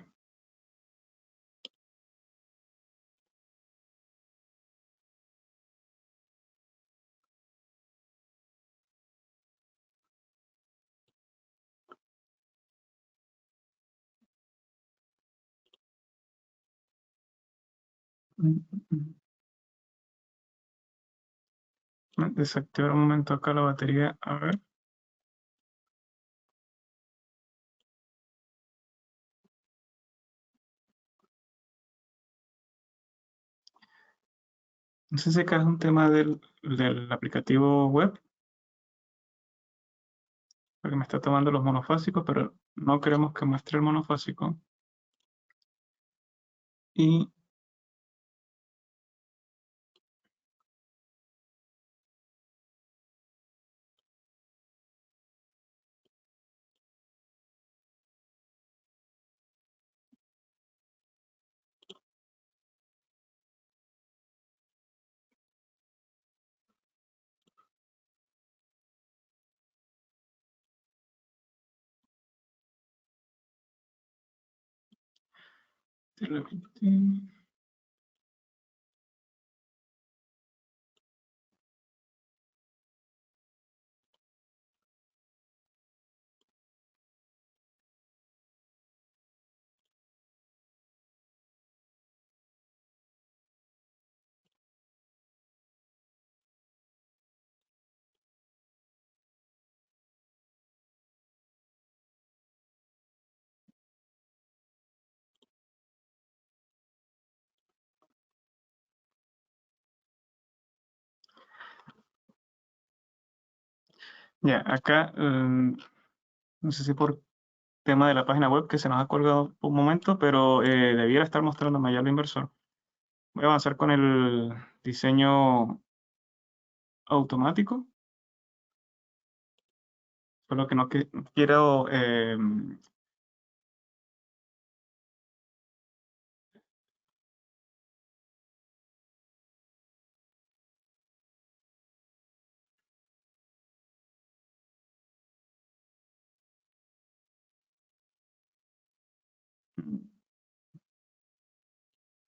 Desactivar un momento acá la batería. A ver. No sé si acá es un tema del aplicativo web, porque me está tomando los monofásicos, pero no queremos que muestre el monofásico. Y Ya, acá, no sé si por tema de la página web que se nos ha colgado por un momento, pero debiera estar mostrándome ya el inversor. Voy a avanzar con el diseño automático, solo que no quiero...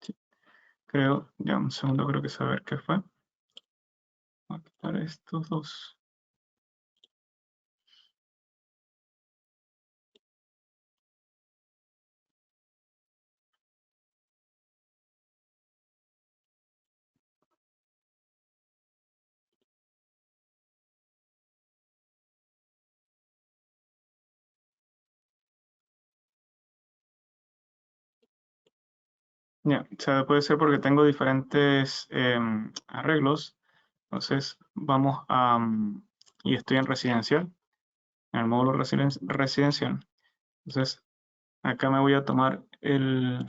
sí, creo, ya un segundo, creo que saber qué fue. Voy a quitar estos dos. Ya, o sea, puede ser porque tengo diferentes arreglos. Entonces, vamos a... y estoy en residencial, en el módulo residencial. Entonces, acá me voy a tomar el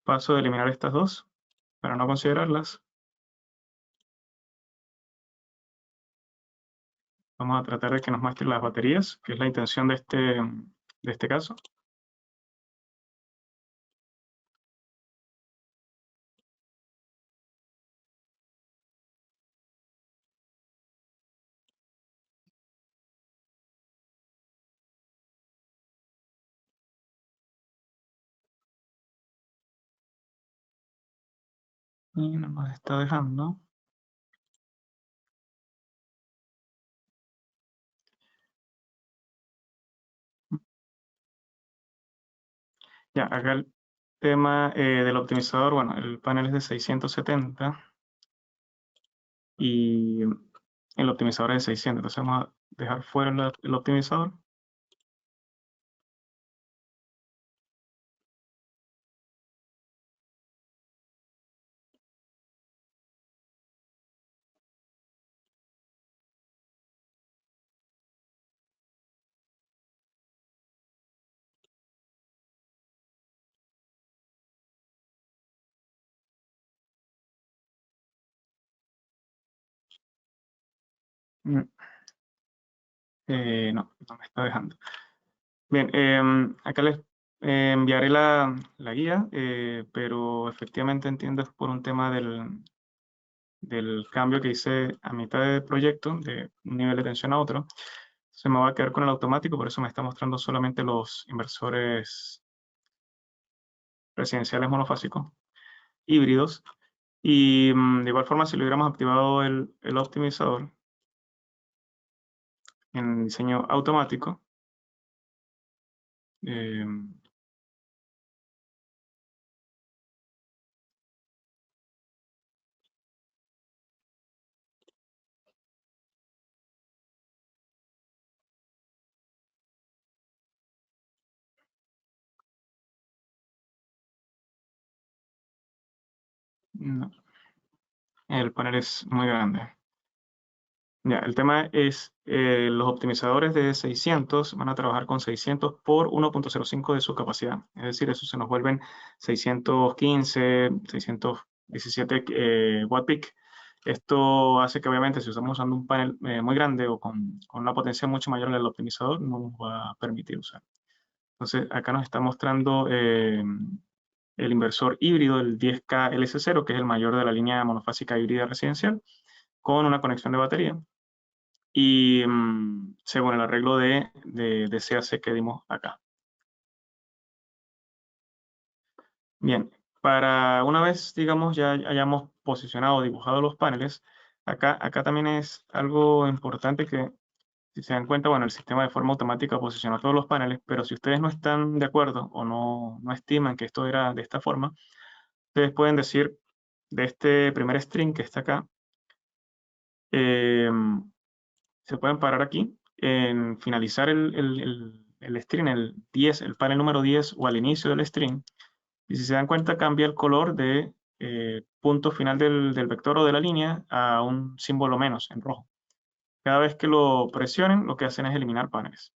paso de eliminar estas dos para no considerarlas. Vamos a tratar de que nos muestre las baterías, que es la intención de este caso. Y no nos está dejando. Ya, acá el tema del optimizador, bueno, el panel es de 670 y el optimizador es de 600. Entonces vamos a dejar fuera el optimizador. Mm, no, no me está dejando. Bien, acá les enviaré la guía, pero efectivamente entiendo es por un tema del cambio que hice a mitad de proyecto, de un nivel de tensión a otro. Se me va a quedar con el automático, por eso me está mostrando solamente los inversores residenciales monofásicos híbridos. Y de igual forma, si le hubiéramos activado el optimizador en diseño automático, eh, no, el panel es muy grande. Ya, el tema es, los optimizadores de 600 van a trabajar con 600 por 1.05 de su capacidad. Es decir, eso se nos vuelven 615, 617 watt peak. Esto hace que obviamente si estamos usando un panel muy grande o con una potencia mucho mayor en el optimizador, no nos va a permitir usar. Entonces, acá nos está mostrando el inversor híbrido, el 10K LS0, que es el mayor de la línea monofásica híbrida residencial, con una conexión de batería y según el arreglo de CAC que dimos acá. Bien, para una vez, digamos, ya hayamos posicionado, dibujado los paneles, acá también es algo importante que, si se dan cuenta, bueno, el sistema de forma automática posicionó todos los paneles, pero si ustedes no están de acuerdo o no estiman que esto era de esta forma, ustedes pueden decir de este primer string que está acá, eh, se pueden parar aquí en finalizar el string, el 10, el panel número 10 o al inicio del string. Y si se dan cuenta, cambia el color de punto final del vector o de la línea a un símbolo menos en rojo. Cada vez que lo presionen, lo que hacen es eliminar paneles.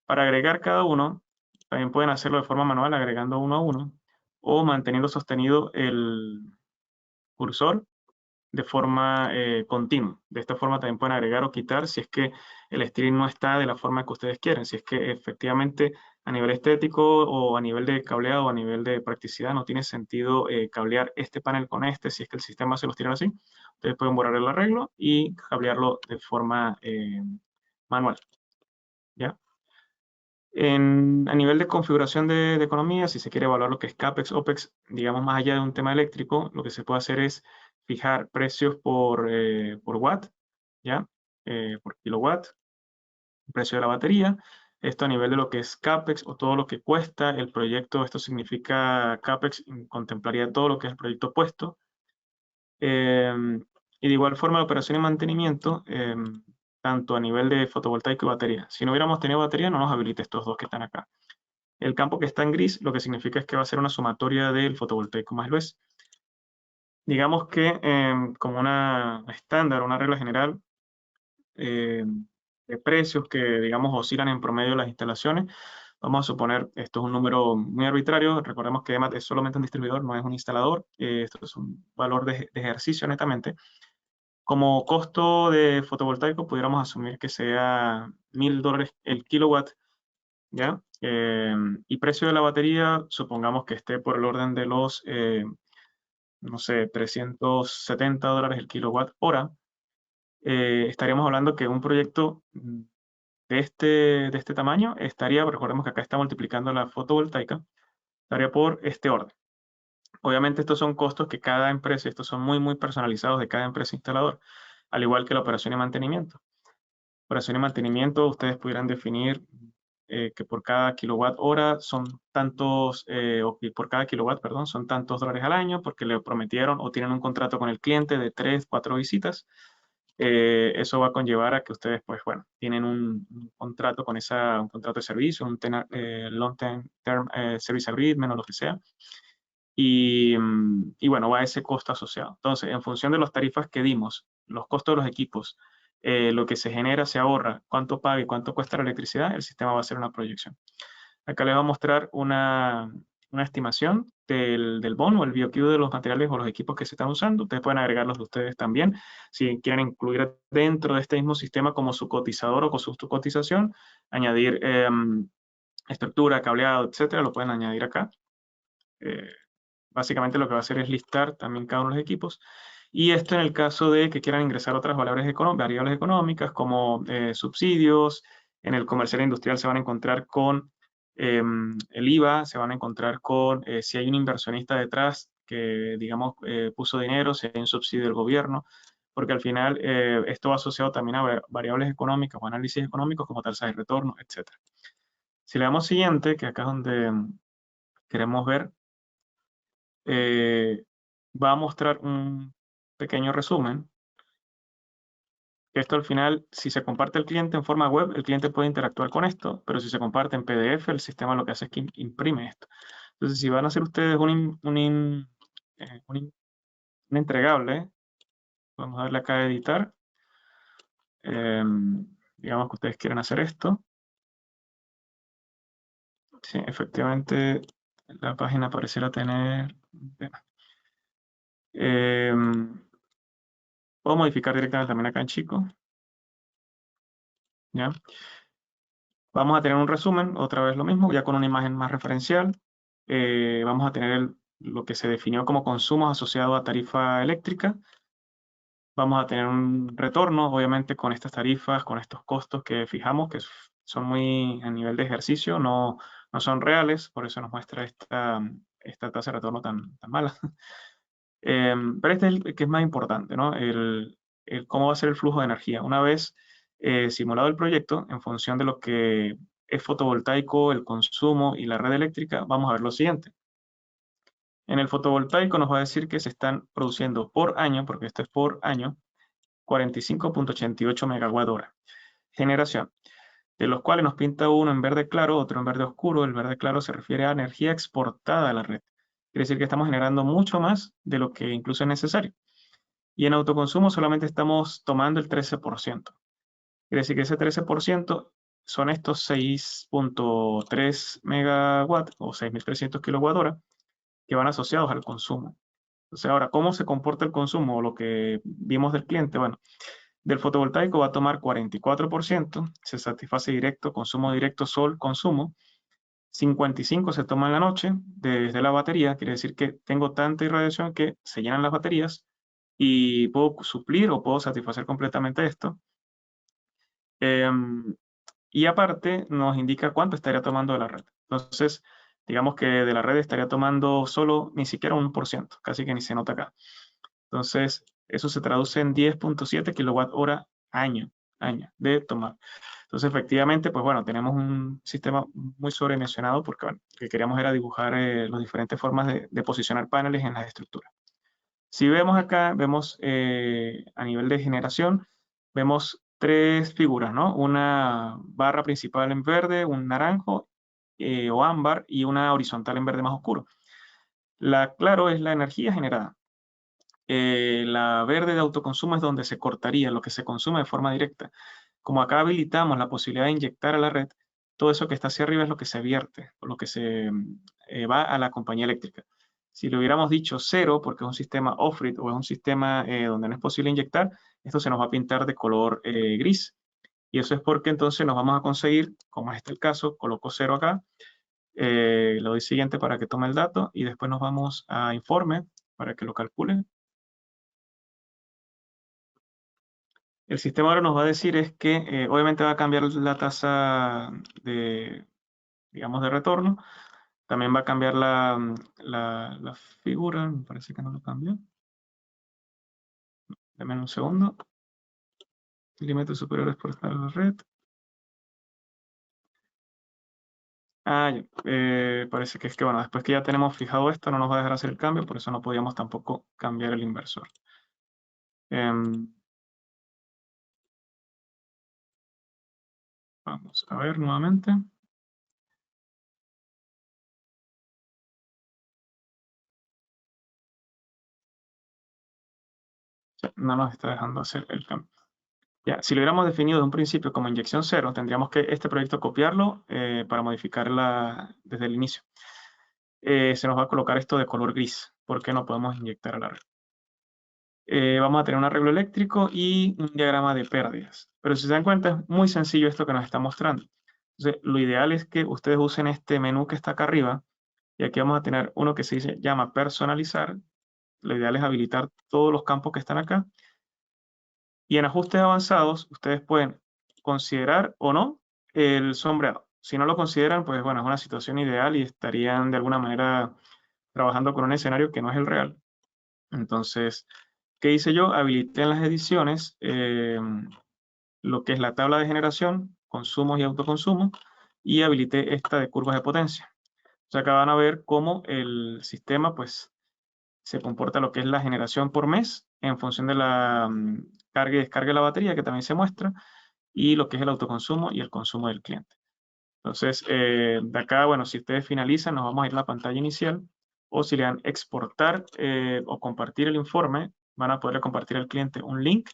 Para agregar cada uno, también pueden hacerlo de forma manual, agregando uno a uno, o manteniendo sostenido el cursor de forma continua. De esta forma también pueden agregar o quitar si es que el string no está de la forma que ustedes quieren. Si es que efectivamente a nivel estético o a nivel de cableado o a nivel de practicidad no tiene sentido cablear este panel con este, si es que el sistema se los tira así, ustedes pueden borrar el arreglo y cablearlo de forma manual. ¿Ya? A nivel de configuración de economía, si se quiere evaluar lo que es CAPEX, OPEX, digamos más allá de un tema eléctrico, lo que se puede hacer es fijar precios por watt, ¿ya? Por kilowatt, precio de la batería. Esto a nivel de lo que es CAPEX o todo lo que cuesta el proyecto. Esto significa CAPEX, contemplaría todo lo que es el proyecto puesto. Y de igual forma la operación y mantenimiento, tanto a nivel de fotovoltaico y batería. Si no hubiéramos tenido batería, no nos habilita estos dos que están acá. El campo que está en gris lo que significa es que va a ser una sumatoria del fotovoltaico más el BESS. Digamos que como una estándar, una regla general de precios que, digamos, oscilan en promedio de las instalaciones, vamos a suponer, esto es un número muy arbitrario, recordemos que EMAT es solamente un distribuidor, no es un instalador, esto es un valor de ejercicio netamente. Como costo de fotovoltaico pudiéramos asumir que sea $1000 el kilowatt, ¿ya? Y precio de la batería, supongamos que esté por el orden de los, no sé, $370 el kilowatt hora. Estaríamos hablando que un proyecto de este tamaño estaría, recordemos que acá está multiplicando la fotovoltaica, estaría por este orden. Obviamente estos son costos que cada empresa, estos son muy personalizados de cada empresa instalador, al igual que la operación y mantenimiento. Operación y mantenimiento, ustedes pudieran definir que por cada kilowatt hora son tantos, o que por cada kilowatt, perdón, son tantos dólares al año porque le prometieron o tienen un contrato con el cliente de 3, 4 visitas. Eso va a conllevar a que ustedes, pues bueno, tienen un contrato con un contrato de servicio, un long term service agreement o lo que sea. Y bueno, va a ese costo asociado. Entonces, en función de las tarifas que dimos, los costos de los equipos, lo que se genera, se ahorra, cuánto paga y cuánto cuesta la electricidad, el sistema va a hacer una proyección. Acá les voy a mostrar una estimación del bono o el BOQ de los materiales o los equipos que se están usando. Ustedes pueden agregarlos de ustedes también. Si quieren incluir dentro de este mismo sistema como su cotizador o con su cotización, añadir estructura, cableado, etcétera, lo pueden añadir acá. Básicamente lo que va a hacer es listar también cada uno de los equipos. Y esto en el caso de que quieran ingresar otras variables económicas como subsidios. En el comercial e industrial se van a encontrar con el IVA, se van a encontrar con si hay un inversionista detrás que, digamos, puso dinero, si hay un subsidio del gobierno, porque al final esto va asociado también a variables económicas o análisis económicos como tasas de retorno, etc. Si le damos siguiente, que acá es donde queremos ver, va a mostrar un pequeño resumen. Esto al final, si se comparte el cliente en forma web, el cliente puede interactuar con esto, pero si se comparte en PDF, el sistema lo que hace es que imprime esto. Entonces, si van a hacer ustedes un entregable, vamos a darle acá a editar. Digamos que ustedes quieren hacer esto. Sí, efectivamente, la página pareciera tener... puedo modificar directamente también acá en Chico. ¿Ya? Vamos a tener un resumen, otra vez lo mismo, ya con una imagen más referencial. Vamos a tener lo que se definió como consumos asociados a tarifa eléctrica. Vamos a tener un retorno, obviamente, con estas tarifas, con estos costos que fijamos, que son muy a nivel de ejercicio, no son reales, por eso nos muestra esta tasa de retorno tan mala. Pero este es el que es más importante, ¿no? Cómo va a ser el flujo de energía. Una vez simulado el proyecto, en función de lo que es fotovoltaico, el consumo y la red eléctrica, vamos a ver lo siguiente. En el fotovoltaico nos va a decir que se están produciendo por año, porque esto es por año, 45.88 megawatt hora. Generación, de los cuales nos pinta uno en verde claro, otro en verde oscuro. El verde claro se refiere a energía exportada a la red. quiere decir que estamos generando mucho más de lo que incluso es necesario. Y en autoconsumo solamente estamos tomando el 13%. Quiere decir que ese 13% son estos 6.3 megawatts o 6.300 kilowatt-hora que van asociados al consumo. Entonces, ahora, ¿cómo se comporta el consumo? O lo que vimos del cliente, bueno, del fotovoltaico va a tomar 44%, se satisface directo, consumo directo, sol, consumo. 55 se toma en la noche desde la batería, quiere decir que tengo tanta irradiación que se llenan las baterías y puedo suplir o puedo satisfacer completamente esto. Y aparte nos indica cuánto estaría tomando de la red. Entonces, digamos que de la red estaría tomando solo ni siquiera 1%, casi que ni se nota acá. Entonces, eso se traduce en 10.7 kWh año de tomar. Entonces, efectivamente, pues bueno, tenemos un sistema muy sobredimensionado porque bueno, lo que queríamos era dibujar las diferentes formas de posicionar paneles en las estructuras. Si vemos acá, vemos a nivel de generación, vemos tres figuras, ¿no? Una barra principal en verde, un naranjo o ámbar y una horizontal en verde más oscuro. La claro es la energía generada. La verde de autoconsumo es donde se cortaría lo que se consume de forma directa. Como acá habilitamos la posibilidad de inyectar a la red, todo eso que está hacia arriba es lo que se vierte, o lo que se va a la compañía eléctrica. Si le hubiéramos dicho cero, porque es un sistema off-grid o es un sistema donde no es posible inyectar, esto se nos va a pintar de color gris. Y eso es porque entonces nos vamos a conseguir, como es este el caso, coloco cero acá, le doy siguiente para que tome el dato y después nos vamos a informe para que lo calcule. El sistema ahora nos va a decir es que obviamente va a cambiar la tasa de, digamos, de retorno. También va a cambiar la figura, me parece que no lo cambió. Dame un segundo. Límites superiores por estar en la red. Ya. Parece que es que, bueno, después que ya tenemos fijado esto, no nos va a dejar hacer el cambio, por eso no podíamos tampoco cambiar el inversor. Vamos a ver nuevamente. No nos está dejando hacer el cambio. Ya, si lo hubiéramos definido de un principio como inyección cero, tendríamos que este proyecto copiarlo para modificarla desde el inicio. Se nos va a colocar esto de color gris, porque no podemos inyectar a la red. Vamos a tener un arreglo eléctrico y un diagrama de pérdidas. Pero si se dan cuenta, es muy sencillo esto que nos está mostrando. Entonces, lo ideal es que ustedes usen este menú que está acá arriba, y aquí vamos a tener uno que llama personalizar. Lo ideal es habilitar todos los campos que están acá. Y en ajustes avanzados, ustedes pueden considerar o no el sombreado. Si no lo consideran, pues bueno, es una situación ideal y estarían de alguna manera trabajando con un escenario que no es el real. Entonces, ¿qué hice yo? Habilité en las ediciones lo que es la tabla de generación, consumos y autoconsumo, y habilité esta de curvas de potencia. O sea, acá van a ver cómo el sistema pues se comporta lo que es la generación por mes en función de la carga y descarga de la batería, que también se muestra, y lo que es el autoconsumo y el consumo del cliente. Entonces, de acá, bueno, si ustedes finalizan, nos vamos a ir a la pantalla inicial, o si le dan exportar o compartir el informe, van a poder compartir al cliente un link,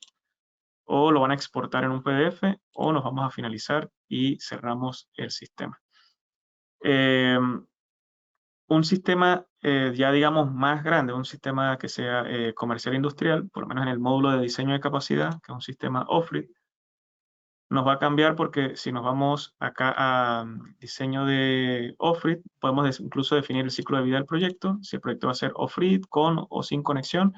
o lo van a exportar en un PDF, o nos vamos a finalizar y cerramos el sistema. Un sistema ya digamos más grande, un sistema que sea comercial industrial, por lo menos en el módulo de diseño de capacidad, que es un sistema off-grid, nos va a cambiar porque si nos vamos acá a diseño de off-grid, podemos incluso definir el ciclo de vida del proyecto, si el proyecto va a ser off-grid, con o sin conexión.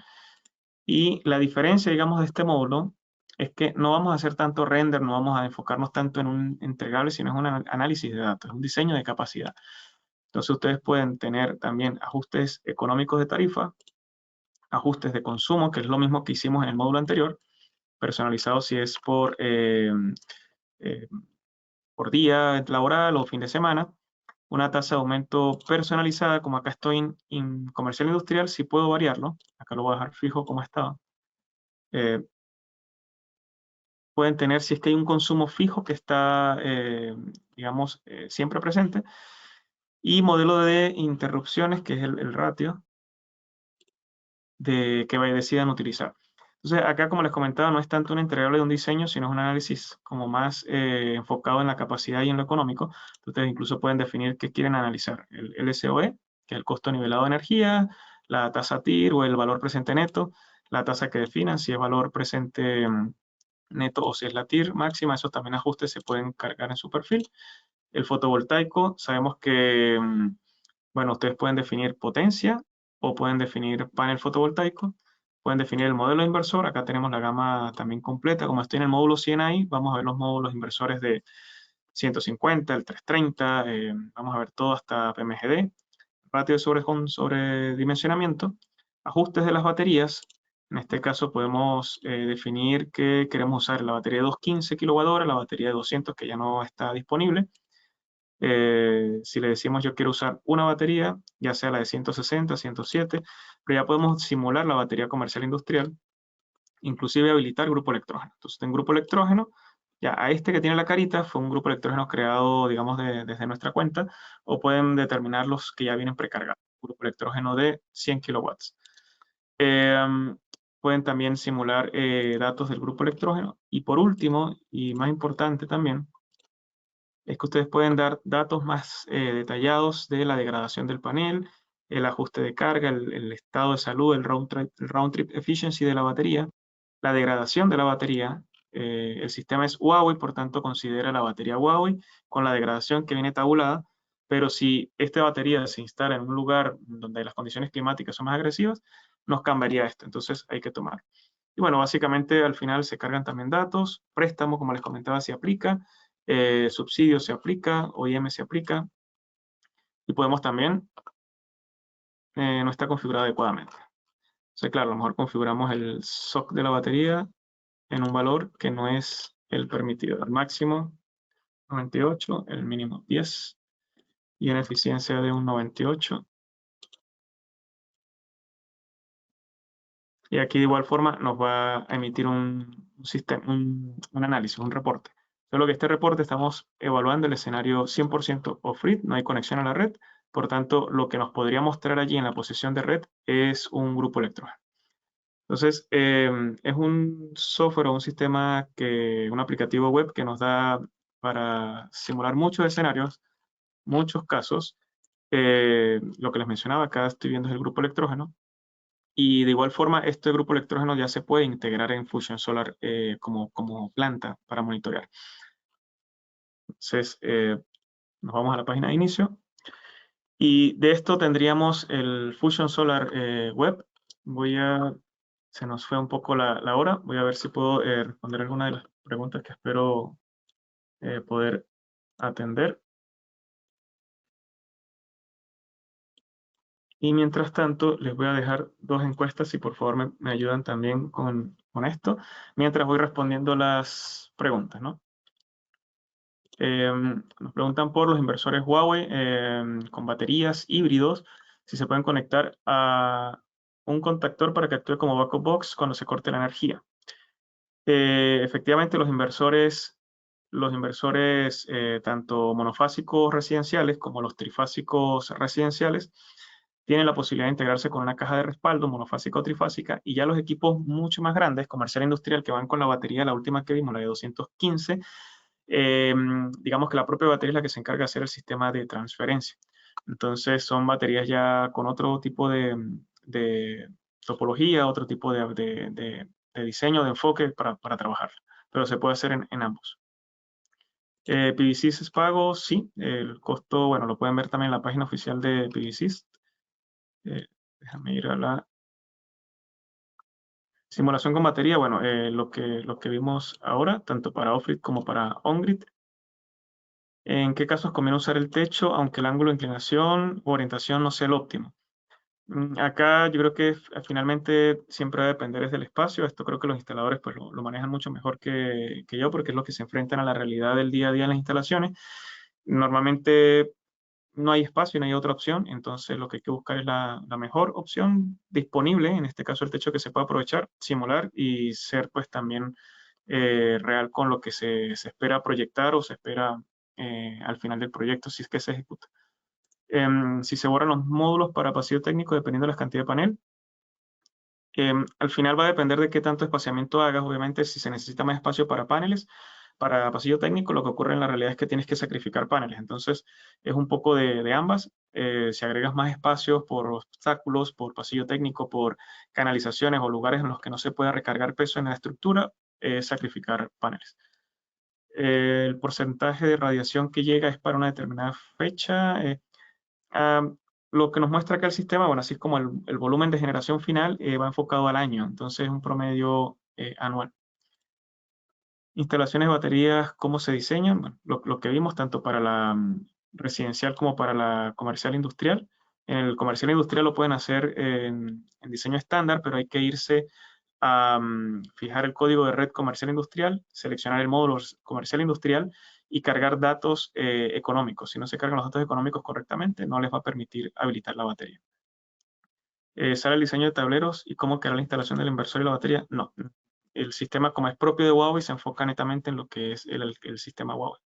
Y la diferencia, digamos, de este módulo es que no vamos a hacer tanto render, no vamos a enfocarnos tanto en un entregable, sino en un análisis de datos, un diseño de capacidad. Entonces ustedes pueden tener también ajustes económicos de tarifa, ajustes de consumo, que es lo mismo que hicimos en el módulo anterior, personalizado si es eh, por día laboral o fin de semana, una tasa de aumento personalizada, como acá estoy en comercial industrial, sí puedo variarlo, acá lo voy a dejar fijo como estaba. Pueden tener, si es que hay un consumo fijo que está, digamos, siempre presente, y modelo de interrupciones, que es el ratio que decidan utilizar. Entonces, acá, como les comentaba, no es tanto un entregable de un diseño, sino es un análisis como más enfocado en la capacidad y en lo económico. Ustedes incluso pueden definir qué quieren analizar: el LCOE, que es el costo nivelado de energía, la tasa TIR o el valor presente neto, la tasa que definan, si es valor presente neto o si es la TIR máxima. Esos también ajustes se pueden cargar en su perfil. El fotovoltaico, sabemos que bueno, ustedes pueden definir potencia o pueden definir panel fotovoltaico, pueden definir el modelo inversor. Acá tenemos la gama también completa. Como estoy en el módulo 100 ahí, vamos a ver los módulos inversores de 150, el 330, vamos a ver todo hasta PMGD, ratio de sobredimensionamiento, ajustes de las baterías. En este caso podemos definir que queremos usar la batería de 215 kWh, la batería de 200 que ya no está disponible. Si le decimos yo quiero usar una batería, ya sea la de 160, 107, pero ya podemos simular la batería comercial industrial, inclusive habilitar grupo electrógeno. Entonces, en grupo electrógeno, ya a este que tiene la carita fue un grupo electrógeno creado, digamos, desde nuestra cuenta, o pueden determinar los que ya vienen precargados, grupo electrógeno de 100 kilowatts. Pueden también simular datos del grupo electrógeno. Y por último, y más importante también, es que ustedes pueden dar datos más detallados de la degradación del panel, el ajuste de carga, el estado de salud, el round trip efficiency de la batería, la degradación de la batería. El sistema es Huawei, por tanto considera la batería Huawei con la degradación que viene tabulada, pero si esta batería se instala en un lugar donde las condiciones climáticas son más agresivas, nos cambiaría esto. Entonces hay que tomar. Y bueno, básicamente al final se cargan también datos, préstamo, como les comentaba, se aplica, subsidio se aplica, OIM se aplica, y podemos también, no está configurado adecuadamente. Entonces, claro, a lo mejor configuramos el SOC de la batería en un valor que no es el permitido. El máximo 98, el mínimo 10, y en eficiencia de un 98. Y aquí de igual forma nos va a emitir un análisis, un reporte. Solo que este reporte estamos evaluando el escenario 100% off-grid, no hay conexión a la red. Por tanto, lo que nos podría mostrar allí en la posición de red es un grupo electrógeno. Entonces, es un software o un sistema, un aplicativo web que nos da para simular muchos escenarios, muchos casos. Lo que les mencionaba, acá estoy viendo es el grupo electrógeno. Y de igual forma, este grupo electrógeno ya se puede integrar en Fusion Solar como planta para monitorear. Entonces, nos vamos a la página de inicio. Y de esto tendríamos el Fusion Solar web. Se nos fue un poco la hora. Voy a ver si puedo responder alguna de las preguntas que espero poder atender. Y mientras tanto, les voy a dejar dos encuestas, si por favor me ayudan también con esto, mientras voy respondiendo las preguntas, ¿no? Nos preguntan por los inversores Huawei con baterías híbridos, si se pueden conectar a un contactor para que actúe como backup box cuando se corte la energía. Efectivamente, los inversores tanto monofásicos residenciales como los trifásicos residenciales tienen la posibilidad de integrarse con una caja de respaldo monofásica o trifásica, y ya los equipos mucho más grandes, comercial e industrial, que van con la batería, la última que vimos, la de 215, digamos que la propia batería es la que se encarga de hacer el sistema de transferencia. Entonces son baterías ya con otro tipo de topología, otro tipo de diseño, de enfoque para trabajar, pero se puede hacer en ambos. PVSys es pago, sí. El costo, bueno, lo pueden ver también en la página oficial de PVSys. Déjame ir a la simulación con batería. Bueno, lo que vimos ahora, tanto para off-grid como para on-grid. ¿En qué casos conviene usar el techo, aunque el ángulo de inclinación o orientación no sea el óptimo? Acá yo creo que finalmente siempre va a depender del espacio. Esto creo que los instaladores pues lo manejan mucho mejor que yo, porque es lo que se enfrentan a la realidad del día a día en las instalaciones. Normalmente no hay espacio y no hay otra opción, entonces lo que hay que buscar es la mejor opción disponible, en este caso el techo que se pueda aprovechar, simular y ser pues también real con lo que se espera proyectar o se espera al final del proyecto, si es que se ejecuta. si se borran los módulos para pasillo técnico dependiendo de la cantidad de panel. Al final va a depender de qué tanto espaciamiento hagas. Obviamente, si se necesita más espacio para paneles, para pasillo técnico, lo que ocurre en la realidad es que tienes que sacrificar paneles. Entonces, es un poco de ambas. Si agregas más espacios por obstáculos, por pasillo técnico, por canalizaciones o lugares en los que no se pueda recargar peso en la estructura, sacrificar paneles. El porcentaje de radiación que llega es para una determinada fecha. Lo que nos muestra acá el sistema, bueno, así como el volumen de generación final va enfocado al año, entonces es un promedio anual. Instalaciones de baterías, ¿cómo se diseñan? Bueno, lo que vimos tanto para la residencial como para la comercial industrial. En el comercial industrial lo pueden hacer en diseño estándar, pero hay que irse a fijar el código de red comercial industrial, seleccionar el módulo comercial industrial y cargar datos económicos. Si no se cargan los datos económicos correctamente, no les va a permitir habilitar la batería. ¿Sale el diseño de tableros y cómo queda la instalación del inversor y la batería? No. El sistema, como es propio de Huawei, se enfoca netamente en lo que es el sistema Huawei.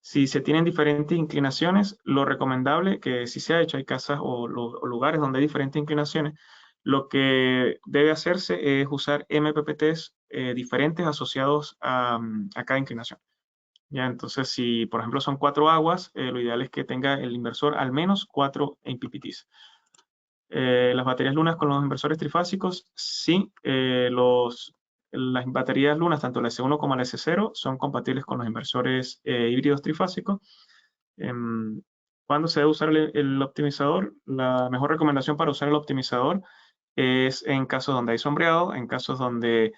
Si se tienen diferentes inclinaciones, lo recomendable, que si se ha hecho, hay casas o lugares donde hay diferentes inclinaciones, lo que debe hacerse es usar MPPTs diferentes asociados a cada inclinación. Ya, entonces, si por ejemplo son 4 aguas, lo ideal es que tenga el inversor al menos 4 MPPTs. Las baterías lunas con los inversores trifásicos, sí, las baterías lunas, tanto la S1 como la S0, son compatibles con los inversores híbridos trifásicos. ¿Cuándo se debe usar el optimizador? La mejor recomendación para usar el optimizador es en casos donde hay sombreado, en casos donde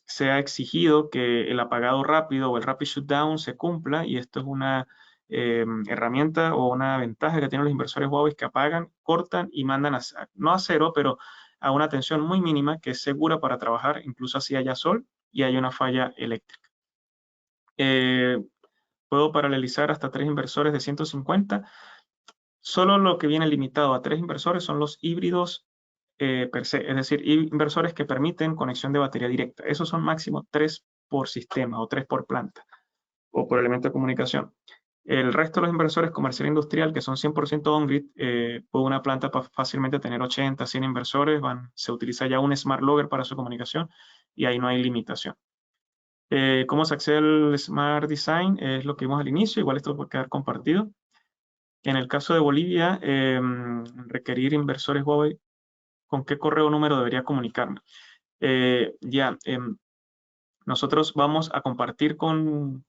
se ha exigido que el apagado rápido o el rapid shutdown se cumpla, y esto es una herramienta o una ventaja que tienen los inversores Huawei, que apagan, cortan y mandan no a cero, pero a una tensión muy mínima que es segura para trabajar, incluso si haya sol y hay una falla eléctrica. Puedo paralelizar hasta 3 inversores de 150. Solo lo que viene limitado a 3 inversores son los híbridos per se, es decir, inversores que permiten conexión de batería directa. Esos son máximo 3 por sistema o 3 por planta o por elemento de comunicación. El resto de los inversores comercial e industrial, que son 100% on-grid, puede una planta fácilmente tener 80, 100 inversores, se utiliza ya un Smart Logger para su comunicación y ahí no hay limitación. ¿Cómo se accede al Smart Design? Es lo que vimos al inicio, igual esto puede quedar compartido. En el caso de Bolivia, requerir inversores Huawei, ¿con qué correo o número debería comunicarme? Nosotros vamos a compartir con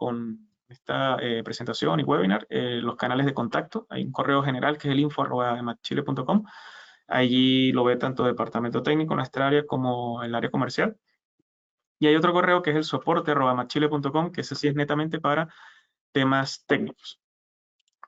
esta presentación y webinar los canales de contacto. Hay un correo general que es el info@emachile.com. Allí lo ve tanto el departamento técnico, nuestra área, como el área comercial. Y hay otro correo que es el soporte@emachile.com, que ese sí es netamente para temas técnicos.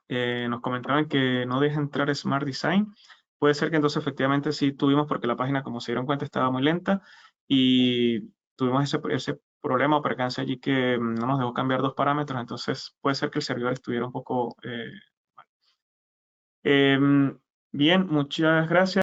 Nos comentaban que no deja entrar Smart Design. Puede ser que entonces efectivamente sí tuvimos, porque la página, como se dieron cuenta, estaba muy lenta y tuvimos ese problema o percance allí que no nos dejó cambiar 2 parámetros. Entonces puede ser que el servidor estuviera un poco mal. Bien, muchas gracias.